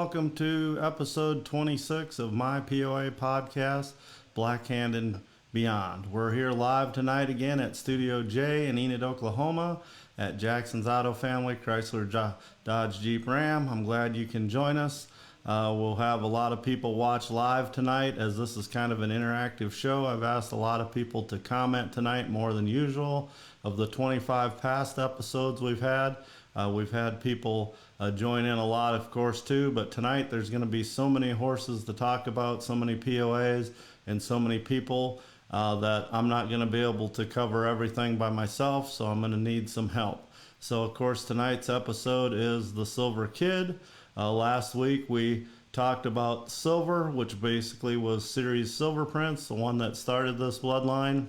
welcome to episode 26 of my POA podcast, Blackhand and Beyond. We're here live tonight again at Studio J in Enid, Oklahoma at Jackson's Auto Family, Chrysler Dodge Jeep Ram. I'm glad you can join us. We'll have a lot of people watch live tonight as this is kind of an interactive show. I've asked a lot of people to comment tonight more than usual. Of the 25 past episodes we've had people join in a lot, of course, too. But tonight there's going to be so many horses to talk about, so many POAs, and so many people that I'm not going to be able to cover everything by myself, so I'm going to need some help. So, of course, tonight's episode is the Silver Kid. Last week we talked about Silver, which basically was Series Silver Prince, the one that started this bloodline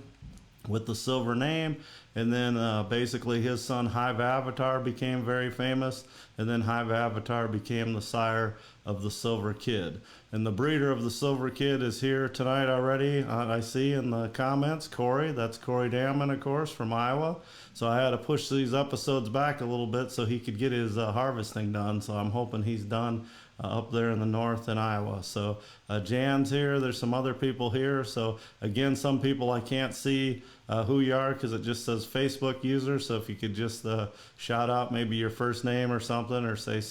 with the silver name. And then basically his son Hive Avatar became very famous, and then Hive Avatar became the sire of the Silver Kid. And the breeder of the Silver Kid is here tonight already. I see in the comments, Corey. That's Corey Damon, of course, from Iowa. So I had to push these episodes back a little bit so he could get his harvesting done. So I'm hoping he's done up there in the north in Iowa. So Jan's here. There's some other people here. So again, some people I can't see who you are because it just says Facebook user. So if you could just shout out maybe your first name or something, or say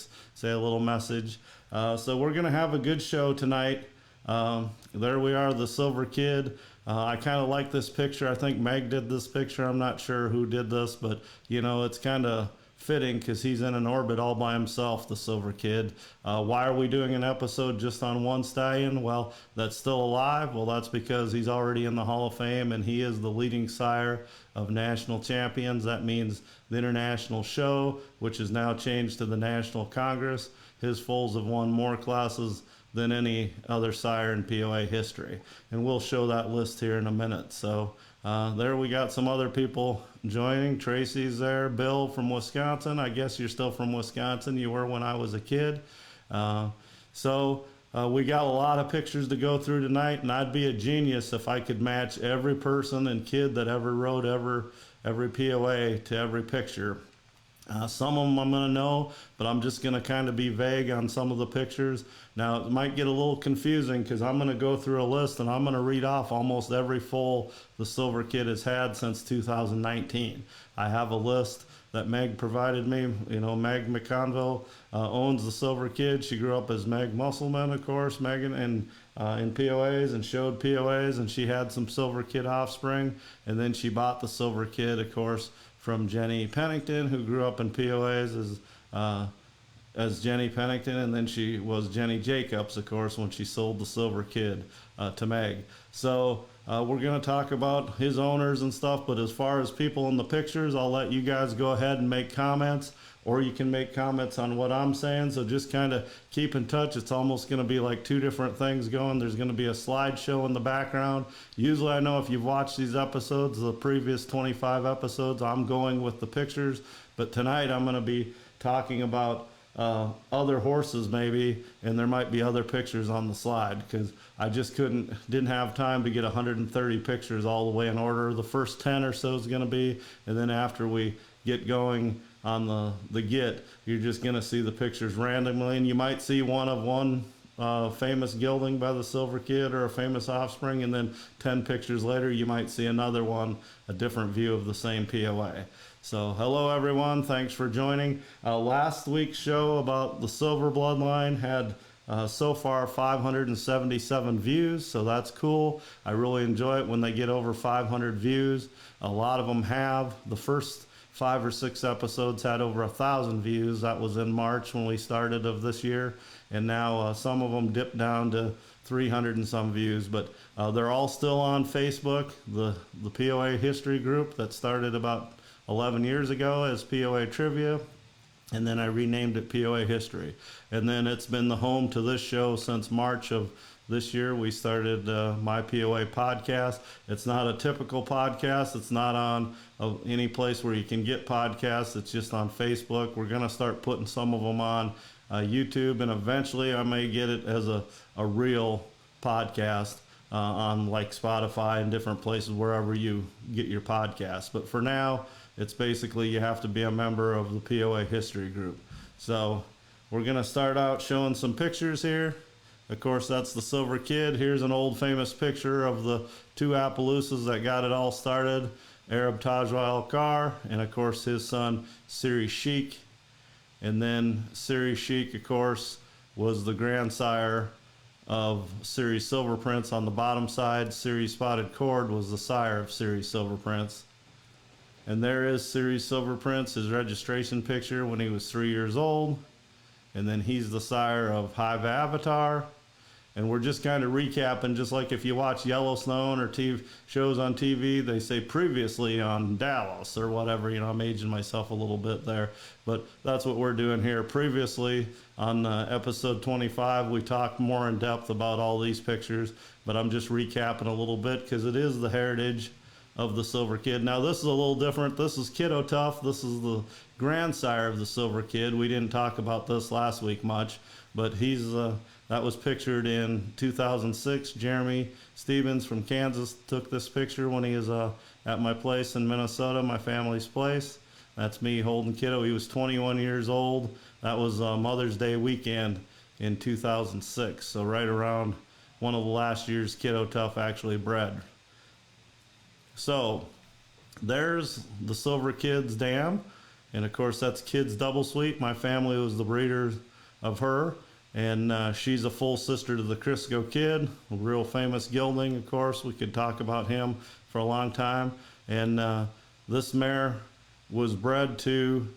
a little message. So we're going to have a good show tonight. There we are, the Silver Kid. I kind of like this picture. I think Meg did this picture. I'm not sure who did this, but you know, it's kind of fitting because he's in an orbit all by himself, the Silver Kid. Why are we doing an episode just on one stallion? Well, that's still alive. Well, that's because he's already in the Hall of Fame, and he is the leading sire of national champions. That means the International Show, which is now changed to the National Congress. His foals have won more classes than any other sire in POA history. And we'll show that list here in a minute. So there we got some other people joining. Tracy's there. Bill from Wisconsin. I guess you're still from Wisconsin. You were when I was a kid. So we got a lot of pictures to go through tonight, and I'd be a genius if I could match every person and kid that ever rode every POA to every picture. Some of them I'm going to know, but I'm just going to kind of be vague on some of the pictures. Now, it might get a little confusing because I'm going to go through a list and I'm going to read off almost every foal the Silver Kid has had since 2019. I have a list that Meg provided me. You know, Meg McConville owns the Silver Kid. She grew up as Meg Musselman, of course, Megan, and in POAs and showed POAs, and she had some Silver Kid offspring, and then she bought the Silver Kid, of course, from Jenny Pennington, who grew up in POAs as Jenny Pennington, and then she was Jenny Jacobs, of course, when she sold the Silver Kid to Meg. So we're going to talk about his owners and stuff, but as far as people in the pictures, I'll let you guys go ahead and make comments, or you can make comments on what I'm saying. So just kind of keep in touch. It's almost going to be like two different things going. There's going to be a slideshow in the background. Usually, I know if you've watched these episodes, the previous 25 episodes, I'm going with the pictures. But tonight I'm going to be talking about other horses maybe, and there might be other pictures on the slide because I just didn't have time to get 130 pictures all the way in order. The first 10 or so is going to be, and then after we get going on the get, you're just going to see the pictures randomly, and you might see one famous gelding by the Silver Kid or a famous offspring, and then 10 pictures later you might see another one, a different view of the same POA. So hello everyone, thanks for joining. Last week's show about the Silver bloodline had so far 577 views, so that's cool. I really enjoy it when they get over 500 views. A lot of them have. The first 5 or 6 episodes had over 1,000 views. That was in March when we started of this year, and now some of them dipped down to 300 and some views, but they're all still on Facebook, the POA history group that started about 11 years ago as POA Trivia, and then I renamed it POA History. And then it's been the home to this show since March of this year. We started my POA podcast. It's not a typical podcast. It's not on any place where you can get podcasts. It's just on Facebook. We're going to start putting some of them on YouTube, and eventually I may get it as a real podcast on like Spotify and different places wherever you get your podcasts. But for now, it's basically you have to be a member of the POA history group. So we're going to start out showing some pictures here. Of course, that's the Silver Kid. Here's an old famous picture of the two Appaloosas that got it all started. Arab Tajwa Alkar, and of course his son Siri Sheik. And then Siri Sheik, of course, was the grandsire of Siri Silver Prince on the bottom side. Siri Spotted Cord was the sire of Siri Silver Prince. And there is Siri Silver Prince, his registration picture when he was 3 years old. And then he's the sire of Hive Avatar. And we're just kind of recapping, just like if you watch Yellowstone or TV shows on TV, they say previously on Dallas or whatever. You know, I'm aging myself a little bit there, but that's what we're doing here. Previously on episode 25, we talked more in depth about all these pictures, but I'm just recapping a little bit because it is the heritage of the Silver Kid. Now this is a little different. This is Kiddo Tough. This is the grandsire of the Silver Kid. We didn't talk about this last week much, but he's that was pictured in 2006. Jeremy Stevens from Kansas took this picture when he was at my place in Minnesota, my family's place. That's me holding Kiddo. He was 21 years old. That was Mother's Day weekend in 2006. So right around one of the last years Kiddo Tough actually bred. So there's the Silver Kid's dam. And of course that's Kid's Double Sweet. My family was the breeder of her. And she's a full sister to the Crisco Kid, a real famous gelding, of course. We could talk about him for a long time. And this mare was bred to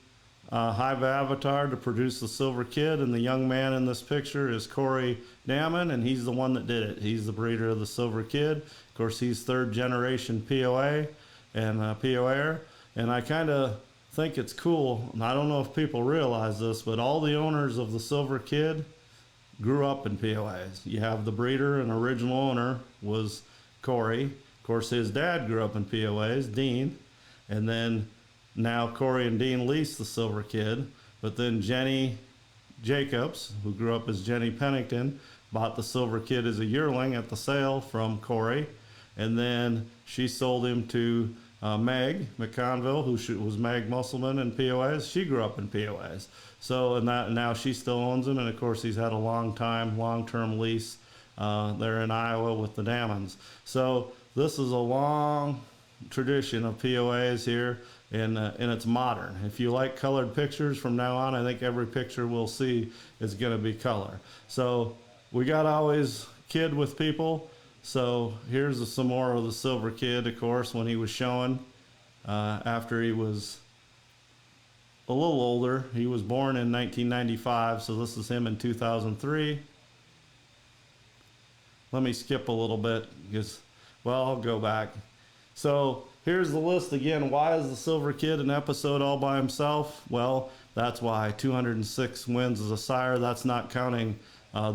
Hive Avatar to produce the Silver Kid. And the young man in this picture is Corey Damon, and he's the one that did it. He's the breeder of the Silver Kid. Of course, he's third generation POA and POA'er. And I kind of think it's cool, and I don't know if people realize this, but all the owners of the Silver Kid grew up in POAs. You have the breeder and original owner was Corey. Of course, his dad grew up in POAs, Dean. And then now Corey and Dean leased the Silver Kid. But then Jenny Jacobs, who grew up as Jenny Pennington, bought the Silver Kid as a yearling at the sale from Corey. And then she sold him to Meg McConville, who was Meg Musselman in POAs. She grew up in POAs. So, and now she still owns him. And of course, he's had a long-term lease there in Iowa with the Dammons. So this is a long tradition of POAs here, and it's modern. If you like colored pictures from now on, I think every picture we'll see is going to be color. So we got always kid with people. So here's some more of the Silver Kid, of course, when he was showing after he was a little older. He was born in 1995, so this is him in 2003. Let me skip a little bit because, well, I'll go back. So here's the list again. Why is the Silver Kid an episode all by himself? Well, that's why. 206 wins as a sire. That's not counting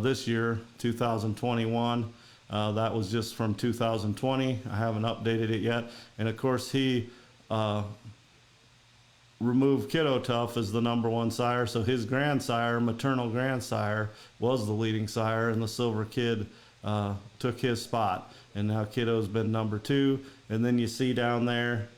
this year, 2021. That was just from 2020. I haven't updated it yet. And of course, he removed Kiddo Tough as the #1 sire. So his grandsire, maternal grandsire, was the leading sire, and the Silver Kid took his spot. And now Kiddo's been #2. And then you see down there,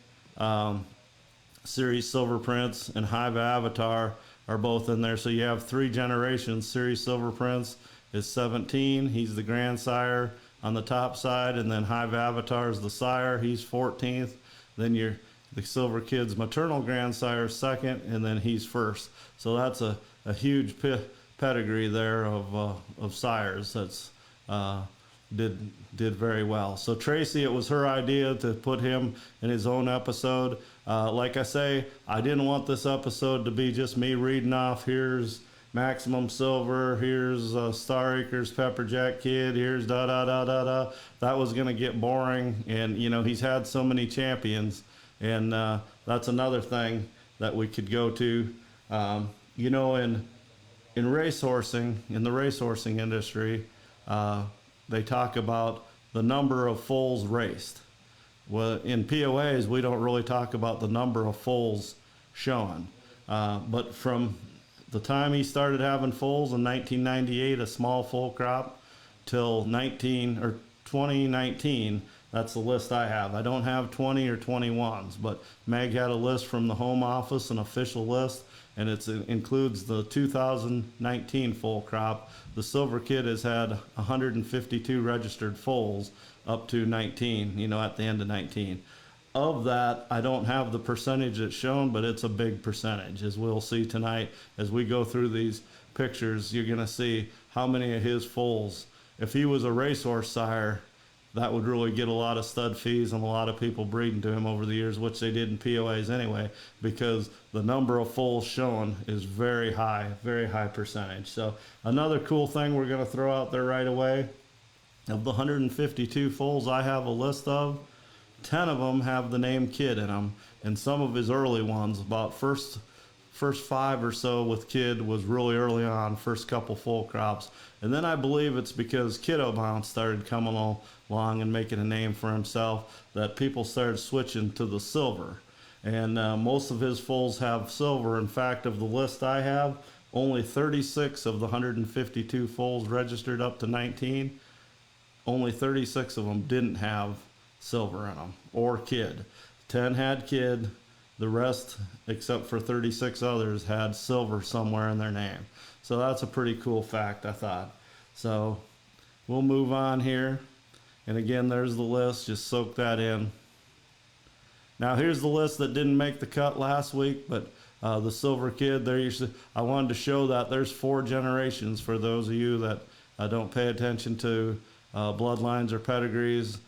Siri Silver Prince and Hive Avatar are both in there. So you have 3 generations. Siri Silver Prince is 17. He's the grandsire on the top side. And then Hive Avatar is the sire. He's 14th. Then the Silver Kid's maternal grandsire is 2nd, and then he's 1st. So that's a huge pedigree there of sires that's did very well. So Tracy, it was her idea to put him in his own episode. Like I say, I didn't want this episode to be just me reading off, here's Maximum Silver, here's Star Acres Pepperjack Kid, here's da-da-da-da-da. That was going to get boring, and, you know, he's had so many champions, and that's another thing that we could go to. You know, in racehorsing, in the racehorsing industry, they talk about the number of foals raced. Well, in POAs, we don't really talk about the number of foals shown. But from the time he started having foals in 1998, a small foal crop, till 2019, That's the list I have. I don't have 20 or 21s, but Meg had a list from the home office, an official list, and it includes the 2019 foal crop. The Silver Kid has had 152 registered foals up to 19, at the end of 19. Of that, I don't have the percentage that's shown, but it's a big percentage. As we'll see tonight, as we go through these pictures, you're going to see how many of his foals. If he was a racehorse sire, that would really get a lot of stud fees and a lot of people breeding to him over the years, which they did in POAs anyway, because the number of foals shown is very high percentage. So another cool thing we're going to throw out there right away, of the 152 foals I have a list of, 10 of them have the name Kid in them, and some of his early ones, about first 5 or so with Kid was really early on, first couple foal crops. And then I believe it's because Kiddo Bounce started coming along and making a name for himself that people started switching to the silver. And most of his foals have silver. In fact, of the list I have, only 36 of the 152 foals registered up to 19, only 36 of them didn't have silver in them or Kid. 10 had Kid. The rest, except for 36 others, had silver somewhere in their name. So that's a pretty cool fact, I thought. So we'll move on here. And again, there's the list. Just soak that in. Now here's the list that didn't make the cut last week, but the Silver Kid, I wanted to show that there's 4 generations for those of you that don't pay attention to bloodlines or pedigrees.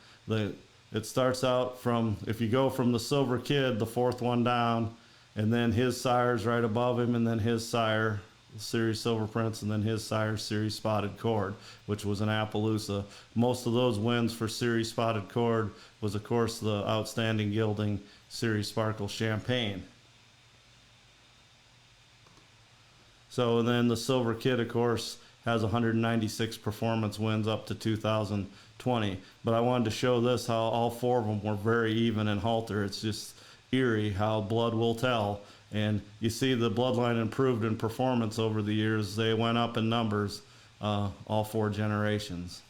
It starts out from, if you go from the Silver Kid, the 4th one down, and then his sire's right above him, and then his sire, Series Silver Prince, and then his sire, Series Spotted Cord, which was an Appaloosa. Most of those wins for Series Spotted Cord was, of course, the outstanding gilding Series Sparkle Champagne. So, and then the Silver Kid, of course, has 196 performance wins up to 2020. But I wanted to show this, how all 4 of them were very even in halter. It's just eerie how blood will tell. And you see the bloodline improved in performance over the years. They went up in numbers, all 4 generations.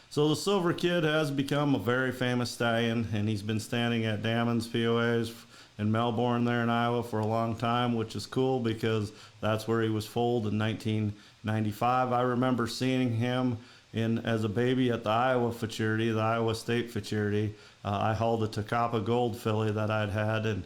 So the Silver Kid has become a very famous stallion, and he's been standing at Dammons POAs in Melbourne there in Iowa for a long time, which is cool because that's where he was foaled in 1995. I remember seeing him as a baby at the Iowa Futurity, the Iowa State Futurity. I hauled a Takapa Gold filly that I'd had and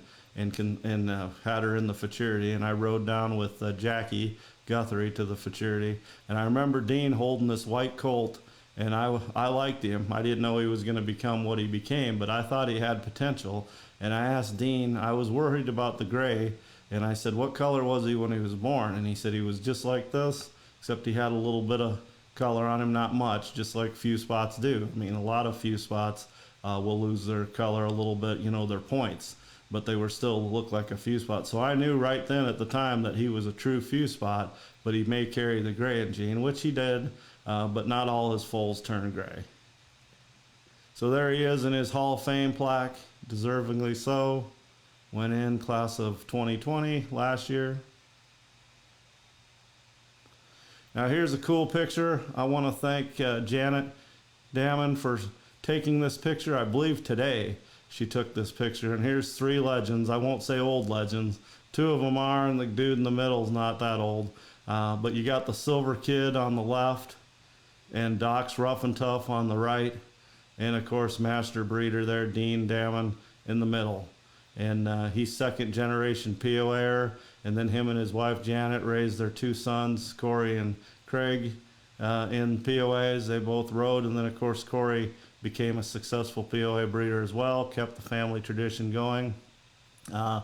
had her in the Futurity, and I rode down with Jackie Guthrie to the Futurity. And I remember Dean holding this white colt, and I liked him. I didn't know he was going to become what he became, but I thought he had potential. And I asked Dean, I was worried about the gray, and I said, what color was he when he was born? And he said he was just like this, except he had a little bit of color on him, not much, just like few spots do. I mean, a lot of few spots will lose their color a little bit, their points, but they were still look like a few spot. So I knew right then at the time that he was a true few spot, but he may carry the gray gene, which he did, but not all his foals turned gray. So there he is in his Hall of Fame plaque, deservingly so. Went in class of 2020 last year. Now here's a cool picture. I want to thank Janet Damon for taking this picture. I believe today she took this picture. And here's 3 legends. I won't say old legends. 2 of them are, and the dude in the middle is not that old. But you got the Silver Kid on the left, and Doc's Rough and Tough on the right. And of course, master breeder there, Dean Damon, in the middle. And he's 2nd generation POA, and then him and his wife Janet raised their 2 sons, Corey and Craig, in POAs. They both rode, and then of course Corey became a successful POA breeder as well, kept the family tradition going. The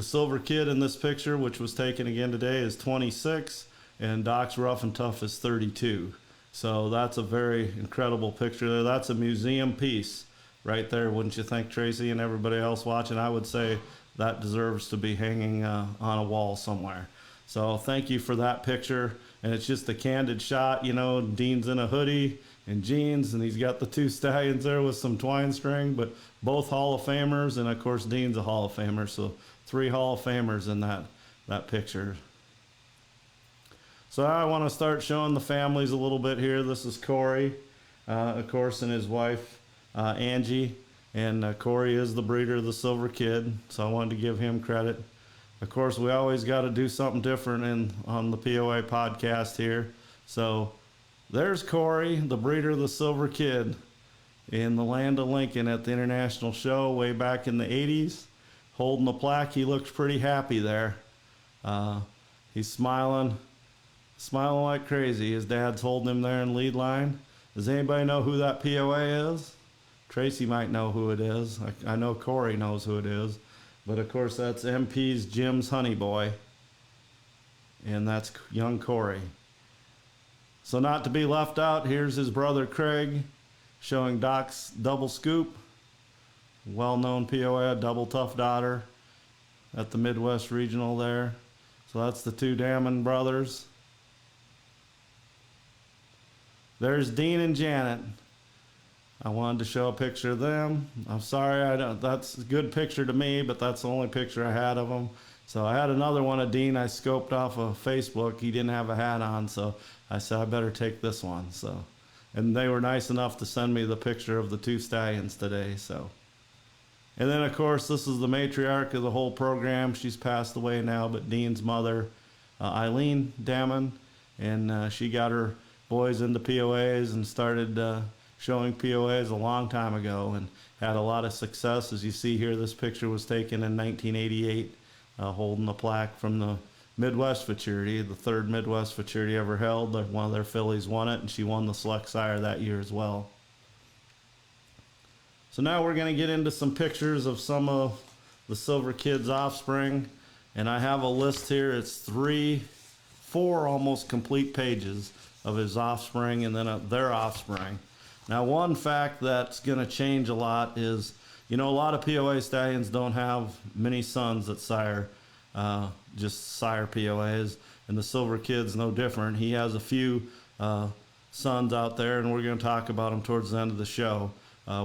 Silver Kid in this picture, which was taken again today, is 26, and Doc's Rough and Tough is 32. So that's a very incredible picture there. That's a museum piece right there, wouldn't you think, Tracy, and everybody else watching? I would say that deserves to be hanging on a wall somewhere. So thank you for that picture. And it's just a candid shot, Dean's in a hoodie and jeans, and he's got the 2 stallions there with some twine string, but both Hall of Famers, and of course Dean's a Hall of Famer, so 3 Hall of Famers in that picture. So I want to start showing the families a little bit here. This is Corey, of course, and his wife Angie, and Corey is the breeder of the Silver Kid, so I wanted to give him credit. Of course, we always got to do something different on the POA podcast here. So there's Corey, the breeder of the Silver Kid, in the land of Lincoln at the International Show way back in the 80s, holding the plaque. He looks pretty happy there. He's smiling like crazy. His dad's holding him there in lead line. Does anybody know who that POA is? Tracy might know who it is. I know Corey knows who it is. But of course, that's MP's Jim's Honey Boy. And that's young Corey. So not to be left out, here's his brother Craig showing Doc's Double Scoop. Well-known POA, Double Tough Daughter at the Midwest Regional there. So that's the two Damon brothers. There's Dean and Janet. I wanted to show a picture of them. I'm sorry, that's a good picture to me, but that's the only picture I had of them. So I had another one of Dean I scoped off of Facebook. He didn't have a hat on, so I said I better take this one. So, and they were nice enough to send me the picture of the two stallions today. So, and then of course this is the matriarch of the whole program. She's passed away now, but Dean's mother, Eileen Damon, and she got her boys into POAs and started showing POAs a long time ago and had a lot of success. As you see here, this picture was taken in 1988, holding the plaque from the Midwest Futurity, the third Midwest Futurity ever held. One of their fillies won it, and she won the select sire that year as well. So now we're going to get into some pictures of some of the Silver Kid's offspring, and I have a list here. It's 4 almost complete pages of his offspring and then their offspring. Now, one fact that's going to change a lot is, you know, a lot of POA stallions don't have many sons that sire, just sire POAs, and the Silver Kid's no different. He has a few sons out there, and we're going to talk about them towards the end of the show,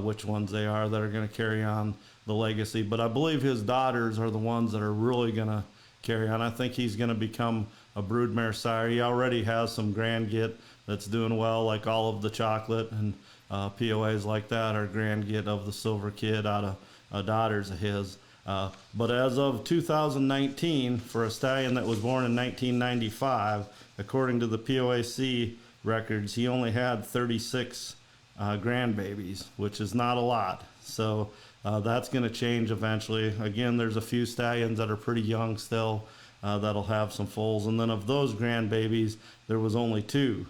which ones they are that are going to carry on the legacy. But I believe his daughters are the ones that are really going to carry on. I think he's going to become a broodmare sire. He already has some Grand Git that's doing well, like All of the Chocolate, and POAs like that are Grand Git of the Silver Kid out of daughters of his. But as of 2019, for a stallion that was born in 1995, according to the POAC records, he only had 36 grandbabies, which is not a lot. So that's going to change eventually. Again, there's a few stallions that are pretty young still that'll have some foals. And then of those grandbabies, there was only 2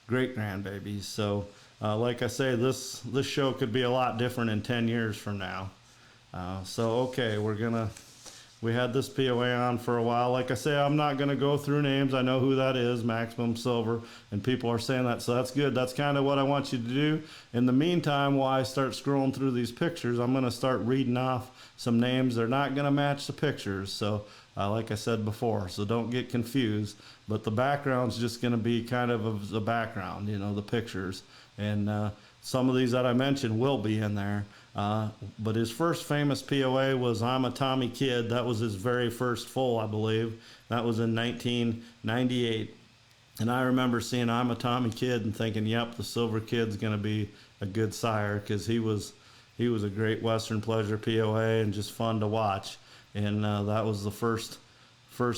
great grandbabies. So like I say, this show could be a lot different in 10 years from now. So okay, we had this POA on for a while. Like I say, I'm not gonna go through names. I know who that is, Maximum Silver, and people are saying that, so that's good. That's kind of what I want you to do. In the meantime, while I start scrolling through these pictures, I'm gonna start reading off some names. They're not gonna match the pictures, so like I said before, so don't get confused. But the background's just gonna be kind of the background, you know, the pictures. And some of these that I mentioned will be in there. But his first famous POA was I'm a Tommy Kid. That was his very first foal, I believe. That was in 1998. And I remember seeing I'm a Tommy Kid and thinking, yep, the Silver Kid's going to be a good sire, because he was a great Western Pleasure POA and just fun to watch. And that was the first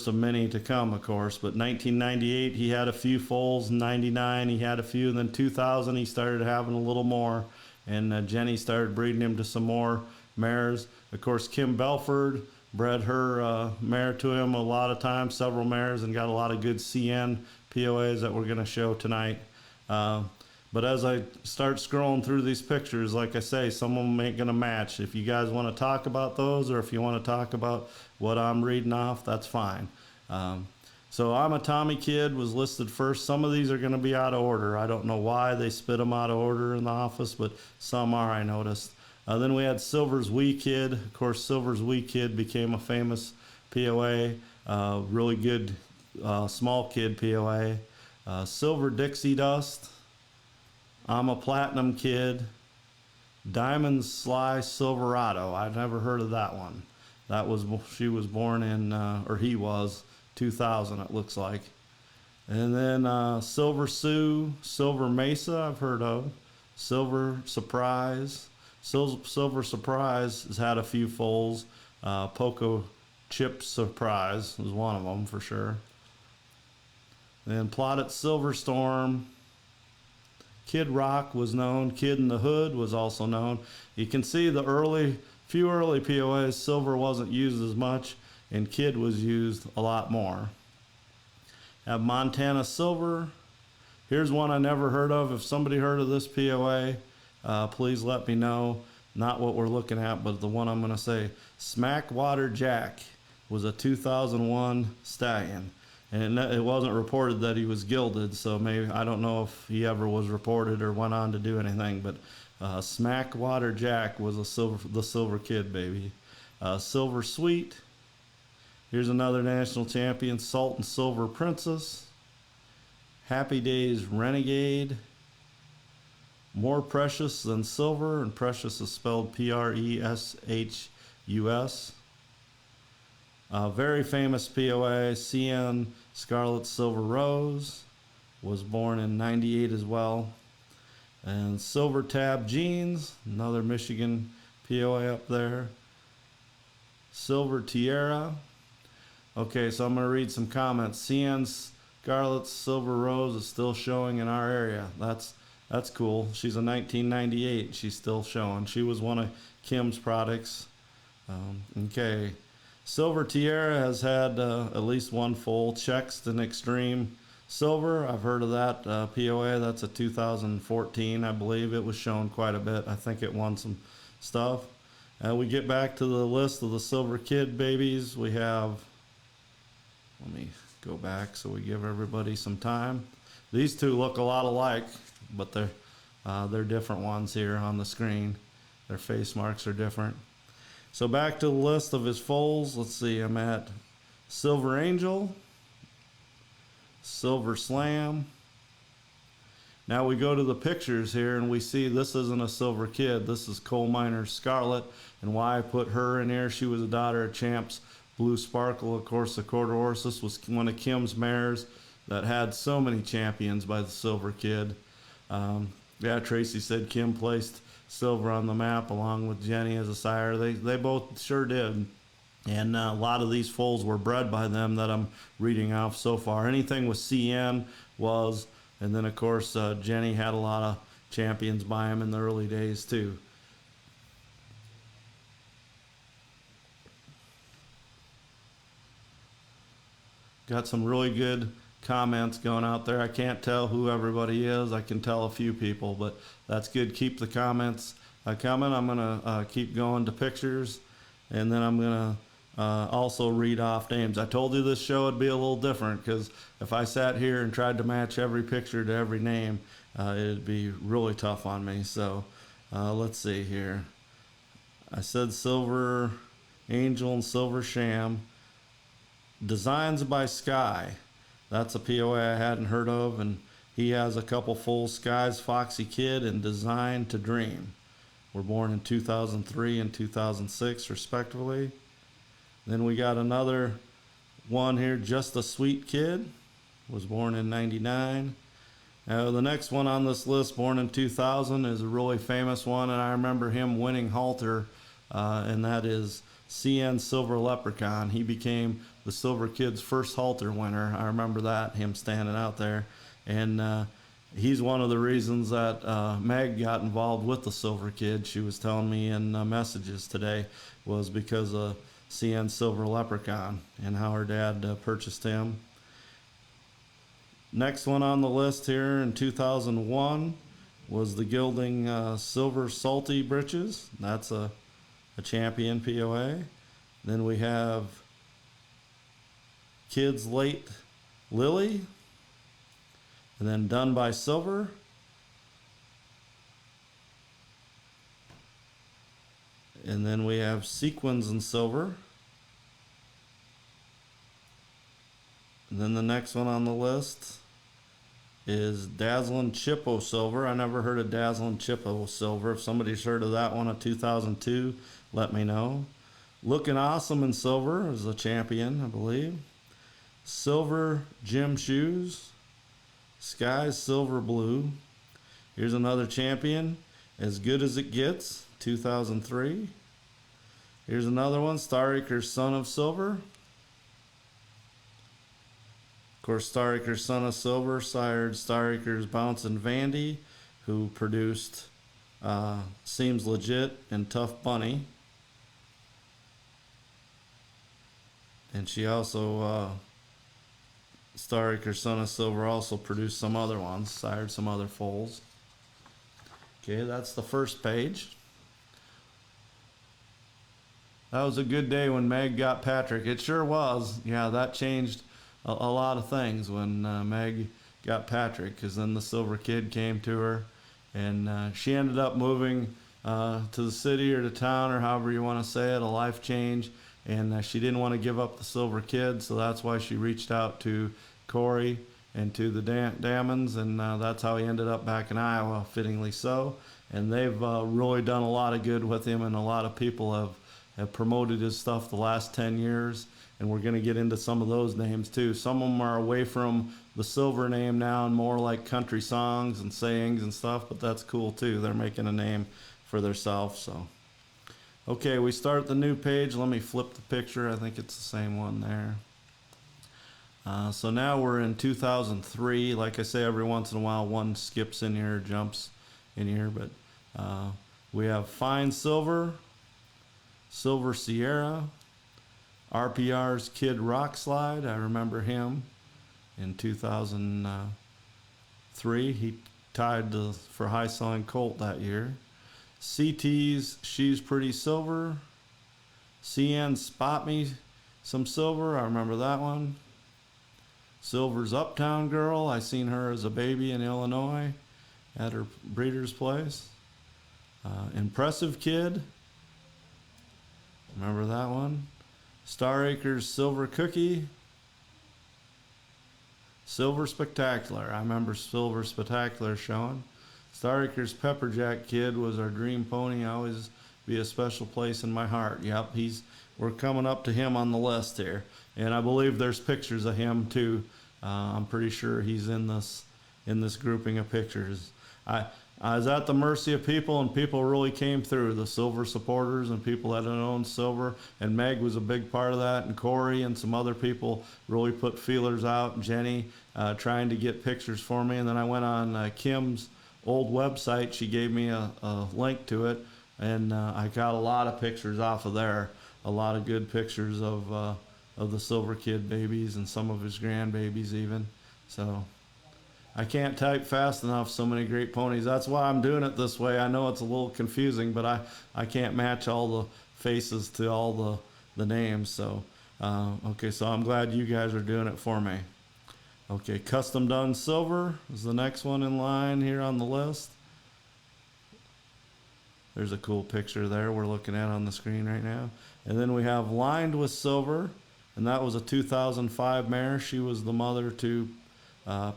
of many to come, of course. But 1998, he had a few foals. 99, he had a few. And then 2000, he started having a little more. And Jenny started breeding him to some more mares. Of course, Kim Belford bred her mare to him a lot of times, several mares, and got a lot of good CN POAs that we're going to show tonight. But as I start scrolling through these pictures, like I say, some of them ain't going to match. If you guys want to talk about those, or if you want to talk about what I'm reading off, that's fine. So I'm a Tommy Kid was listed first. Some of these are going to be out of order. I don't know why they spit them out of order in the office, but some are, I noticed. Then we had Silver's Wee Kid. Of course, Silver's Wee Kid became a famous POA, really good small kid POA. Silver Dixie Dust. I'm a Platinum Kid. Diamond Sly Silverado. I've never heard of that one. She was born in, or he was, 2000 it looks like. And then Silver Sue, Silver Mesa I've heard of. Silver Surprise. Silver Surprise has had a few foals. Poco Chip Surprise was one of them for sure. Then Plotted Silver Storm. Kid Rock was known. Kid in the Hood was also known. You can see the few early POAs, silver wasn't used as much, and Kid was used a lot more. Have Montana Silver. Here's one I never heard of. If somebody heard of this POA, please let me know. Not what we're looking at, but the one I'm going to say. Smackwater Jack was a 2001 stallion. And it wasn't reported that he was gilded, so maybe I don't know if he ever was reported or went on to do anything. But Smackwater Jack was the Silver Kid baby. Silver Sweet. Here's another national champion, Salt and Silver Princess. Happy Days Renegade. More Precious Than Silver, and Precious is spelled Preshus. Very famous POA, CN Scarlet Silver Rose, was born in '98 as well. And Silver Tab Jeans, another Michigan POA up there. Silver Tiara. Okay, so I'm going to read some comments. CN Scarlet Silver Rose is still showing in our area. That's cool. She's a 1998. She's still showing. She was one of Kim's products. Okay. Silver Tiara has had at least one foal. Chext and Extreme Silver. I've heard of that POA. That's a 2014, I believe. It was shown quite a bit. I think it won some stuff. We get back to the list of the Silver Kid babies. We have, let me go back so we give everybody some time. These two look a lot alike, but they're different ones here on the screen. Their face marks are different. So back to the list of his foals. Let's see, I'm at Silver Angel, Silver Slam. Now we go to the pictures here and we see this isn't a Silver Kid. This is Coal Miner Scarlet. And why I put her in here, she was a daughter of Champs Blue Sparkle, of course, the quarter horse. This was one of Kim's mares that had so many champions by the Silver Kid. Yeah, Tracy said Kim placed Silver on the map along with Jenny as a sire. They both sure did. And a lot of these foals were bred by them that I'm reading off so far. Anything with CN was, and then of course Jenny had a lot of champions by him in the early days too. Got some really good comments going out there. I can't tell who everybody is. I can tell a few people, but that's good. Keep the comments coming. I'm going to keep going to pictures, and then I'm going to also read off names. I told you this show would be a little different because if I sat here and tried to match every picture to every name, it'd be really tough on me. So let's see here. I said Silver Angel and Silver Sham. Designs by Sky. That's a POA I hadn't heard of, and he has a couple full Skies, Foxy Kid, and Design to Dream. Were born in 2003 and 2006, respectively. Then we got another one here, Just a Sweet Kid, was born in '99. The next one on this list, born in 2000, is a really famous one, and I remember him winning halter, and that is CN Silver Leprechaun. He became the Silver Kid's first halter winner. I remember that, him standing out there. And he's one of the reasons that Meg got involved with the Silver Kid. She was telling me in messages today was because of CN Silver Leprechaun and how her dad purchased him. Next one on the list here in 2001 was the Gilding Silver Salty Britches. That's a champion POA. Then we have Kids Late Lily, and then Done by Silver. And then we have Sequins and Silver. And then the next one on the list is Dazzlin' Chippo Silver. I never heard of Dazzlin' Chippo Silver. If somebody's heard of that one in 2002, let me know. Looking Awesome in Silver is a champion, I believe. Silver Gym Shoes. Sky Silver Blue. Here's another champion, As Good as It Gets, 2003. Here's another one, Star Acres Son of Silver. Of course, Star Acres Son of Silver sired Star Acres Bouncin' Vandy, who produced Seems Legit and Tough Bunny. And she also, Star Acres Son of Silver also produced some other ones, sired some other foals. Okay, that's the first page. That was a good day when Meg got Patrick. It sure was. Yeah, that changed a lot of things when Meg got Patrick, because then the Silver Kid came to her, and she ended up moving to the city or to town, or however you want to say it, a life change, and she didn't want to give up the Silver Kid, so that's why she reached out to Corey and to the Dammons, and that's how he ended up back in Iowa, fittingly so. And they've really done a lot of good with him, and a lot of people have promoted his stuff the last 10 years, and we're going to get into some of those names too. Some of them are away from the Silver name now and more like country songs and sayings and stuff, but that's cool too. They're making a name for themselves. So, okay, we start the new page. Let me flip the picture. I think it's the same one there. So now we're in 2003. Like I say, every once in a while one skips in here, jumps in here, but we have Fine Silver, Silver Sierra, RPR's Kid Rock Slide. I remember him in 2003. He tied for high selling colt that year. CT's She's Pretty Silver, CN Spot Me Some Silver. I remember that one. Silver's Uptown Girl. I seen her as a baby in Illinois at her breeder's place. Impressive Kid. Remember that one. Star Acres Silver Cookie. Silver Spectacular. I remember Silver Spectacular showing. Star Acres Pepperjack Kid was our dream pony. Always be a special place in my heart. Yep, we're coming up to him on the list here. And I believe there's pictures of him too. I'm pretty sure he's in this grouping of pictures. I was at the mercy of people, and people really came through, the Silver supporters and people that had owned Silver, and Meg was a big part of that, and Corey and some other people really put feelers out, Jenny trying to get pictures for me. And then I went on Kim's old website. She gave me a link to it, and I got a lot of pictures off of there, a lot of good pictures of the Silver Kid babies and some of his grandbabies even. So I can't type fast enough, so many great ponies. That's why I'm doing it this way. I know it's a little confusing, but I can't match all the faces to all the names. So okay, so I'm glad you guys are doing it for me. Okay, Custom Done Silver is the next one in line here on the list. There's a cool picture there we're looking at on the screen right now. And then we have Lined with Silver, and that was a 2005 mare. She was the mother to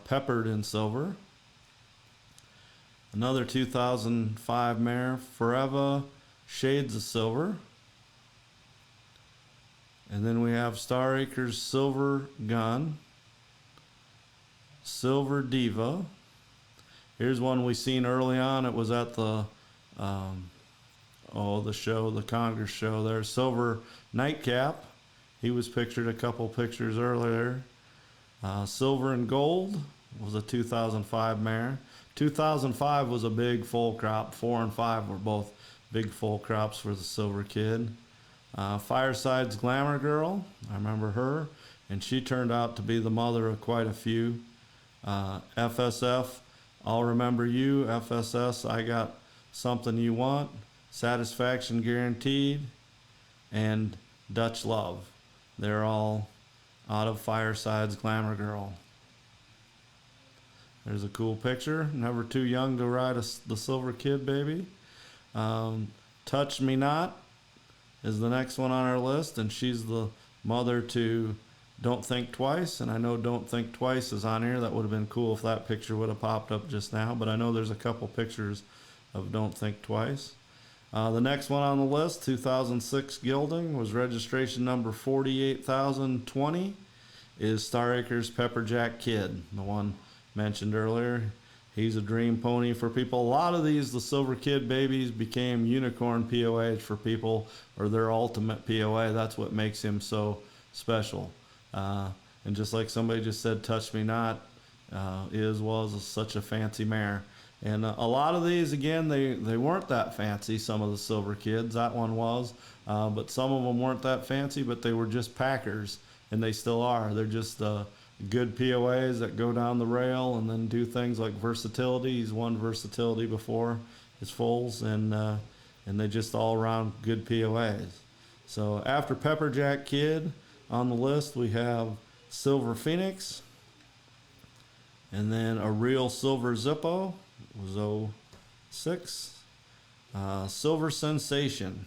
Peppered in Silver. Another 2005 mare, Forever Shades of Silver. And then we have Star Acres Silver Gun, Silver Diva. Here's one we seen early on. It was at the show, the Congress show there. Silver Nightcap. He was pictured a couple pictures earlier. Silver and Gold was a 2005 mare. 2005 was a big full crop. 4 and 5 were both big full crops for the Silver Kid. Fireside's Glamour Girl. I remember her, and she turned out to be the mother of quite a few. FSF, I'll Remember You. FSS, I Got Something You Want. Satisfaction Guaranteed. And Dutch Love. They're all out of Fireside's Glamour Girl. There's a cool picture. Never too young to ride the Silver Kid baby. Touch Me Not is the next one on our list, and she's the mother to Don't Think Twice, and I know Don't Think Twice is on here. That would have been cool if that picture would have popped up just now, but I know there's a couple pictures of Don't Think Twice. The next one on the list, 2006 Gilding, was registration number 48,020, is Star Acres Pepperjack Kid, the one mentioned earlier. He's a dream pony for people. A lot of these, the Silver Kid babies, became unicorn POAs for people, or their ultimate POA. That's what makes him so special. And just like somebody just said, Touch Me Not was such a fancy mare. And a lot of these, again, they weren't that fancy, some of the Silver Kids. That one was. But some of them weren't that fancy, but they were just packers, and they still are. They're just good POAs that go down the rail and then do things like versatility. He's won versatility before his foals, and they just all around good POAs. So after Pepperjack Kid on the list, we have Silver Phoenix, and then a real Silver Zippo was 06. Silver Sensation.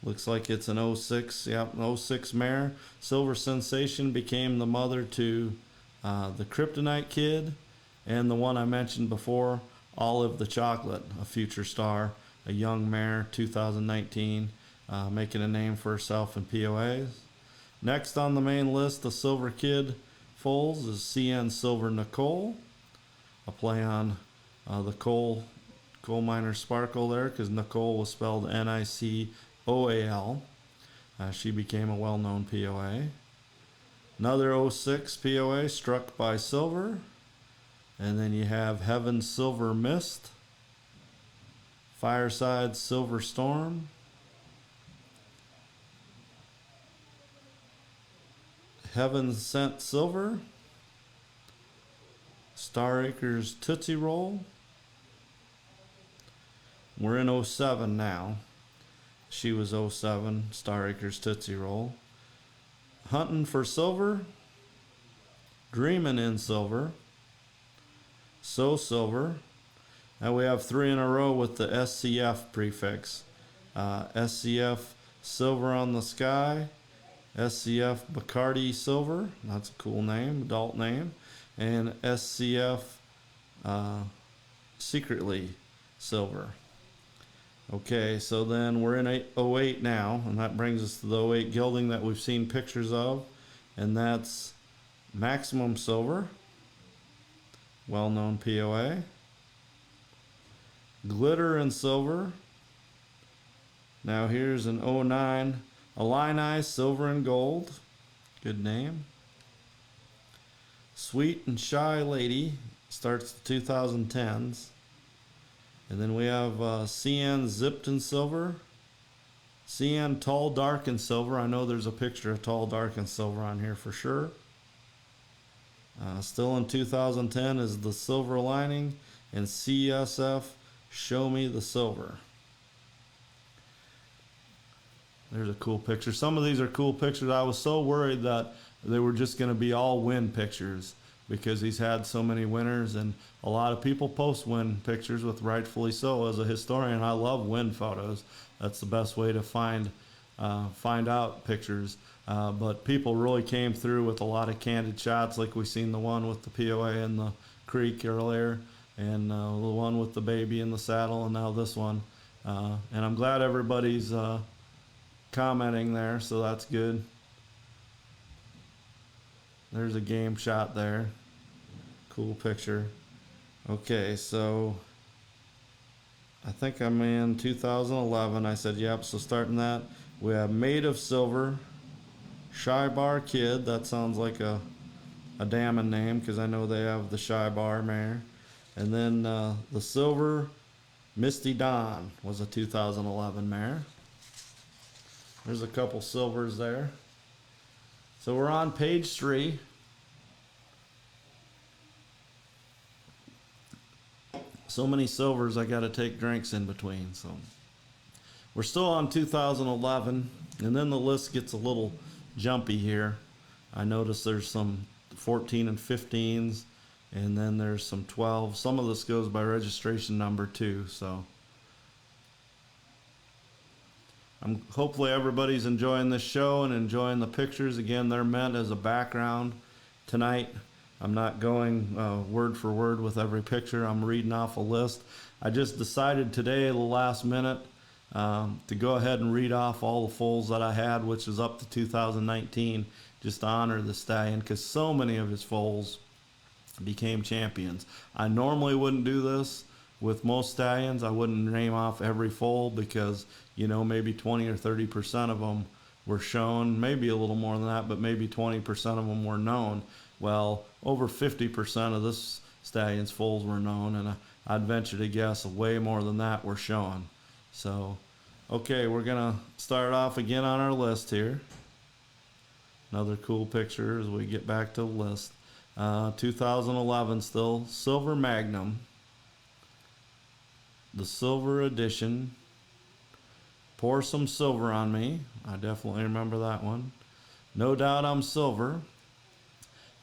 Looks like it's an 06, yep, 06 mare. Silver Sensation became the mother to the Kryptonite Kid and the one I mentioned before, Olive the Chocolate, a future star, a young mare, 2019, making a name for herself in POAs. Next on the main list, the Silver Kid foals is CN Silver Nicole, a play on the coal miner sparkle there, because Nicole was spelled Nicoal. She became a well-known POA. Another 06 POA, Struck by Silver. And then you have Heaven Silver Mist, Fireside Silver Storm, Heaven Sent Silver, Star Acres Tootsie Roll. We're in 07 now. She was 07, Star Acres Tootsie Roll. Hunting for Silver, Dreamin' in Silver, So Silver. Now we have 3 in a row with the SCF prefix. SCF Silver on the Sky, SCF Bacardi Silver, that's a cool name, adult name, and SCF Secretly Silver. Okay, so then we're in 08 now, and that brings us to the 08 gelding that we've seen pictures of, and that's Maximum Silver, well-known POA. Glitter and Silver. Now here's an 09 Illini Silver and Gold, good name. Sweet and Shy Lady, starts the 2010s. And then we have CN Zipped in Silver, CN Tall, Dark, and Silver. I know there's a picture of Tall, Dark, and Silver on here for sure. Still in 2010 is the Silver Lining, and CSF Show Me the Silver. There's a cool picture. Some of these are cool pictures. I was so worried that they were just going to be all win pictures, because he's had so many winners, and a lot of people post win pictures, with rightfully so. As a historian, I love win photos. That's the best way to find out pictures. But people really came through with a lot of candid shots, like we seen the one with the POA in the creek earlier, and the one with the baby in the saddle, and now this one. And I'm glad everybody's commenting there, so that's good. There's a game shot there. Cool picture. Okay, so I think I'm in 2011. I said, yep, so starting that, we have Made of Silver, Shy Bar Kid. That sounds like a damning name, because I know they have the Shy Bar mare. And then the Silver Misty Dawn was a 2011 mare. There's a couple silvers there. So we're on page 3. So many silvers, I got to take drinks in between. So we're still on 2011, and then the list gets a little jumpy here. I notice there's some 14 and 15s, and then there's some 12. Some of this goes by registration number too. So hopefully everybody's enjoying this show and enjoying the pictures. Again, they're meant as a background tonight. I'm not going word for word with every picture. I'm reading off a list. I just decided today, the last minute, to go ahead and read off all the foals that I had, which is up to 2019, just to honor the stallion, because so many of his foals became champions. I normally wouldn't do this with most stallions. I wouldn't name off every foal because, maybe 20 or 30% of them were shown, maybe a little more than that, but maybe 20% of them were known. Well, over 50% of this stallion's foals were known, and I'd venture to guess way more than that were shown. So, okay, we're going to start off again on our list here. Another cool picture as we get back to the list. 2011 still, Silver Magnum. The Silver Edition. Pour Some Silver on Me. I definitely remember that one. No Doubt I'm Silver.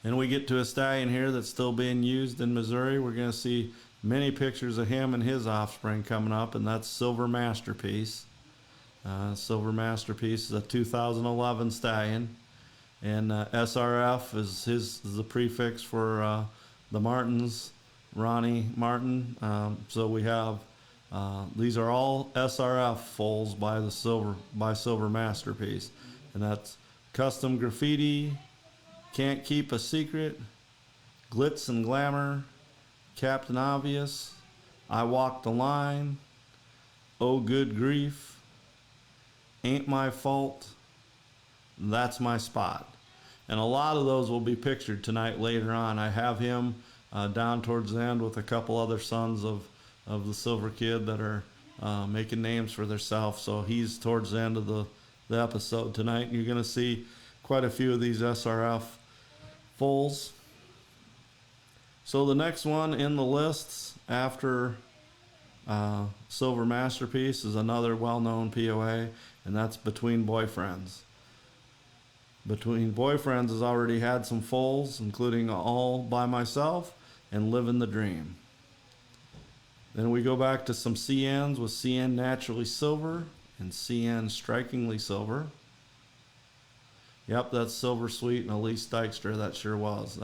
And we get to a stallion here that's still being used in Missouri. We're going to see many pictures of him and his offspring coming up, and that's Silver Masterpiece. Silver Masterpiece is a 2011 stallion. And SRF is the prefix for the Martins, Ronnie Martin. So we have these are all SRF foals by Silver Masterpiece, and that's Custom Graffiti, Can't Keep a Secret, Glitz and Glamour, Captain Obvious, I Walk the Line, Oh Good Grief, Ain't My Fault, That's My Spot. And a lot of those will be pictured tonight later on. I have him down towards the end with a couple other sons of the Silver Kid that are making names for themselves. So he's towards the end of the episode tonight. You're going to see quite a few of these SRF foals. So the next one in the lists after Silver Masterpiece is another well-known POA, and that's Between Boyfriends. Between Boyfriends has already had some foals, including All By Myself and Living the Dream. Then we go back to some CNs with CN Naturally Silver and CN Strikingly Silver. Yep, that's Silver Sweet and Elise Dykstra. That sure was.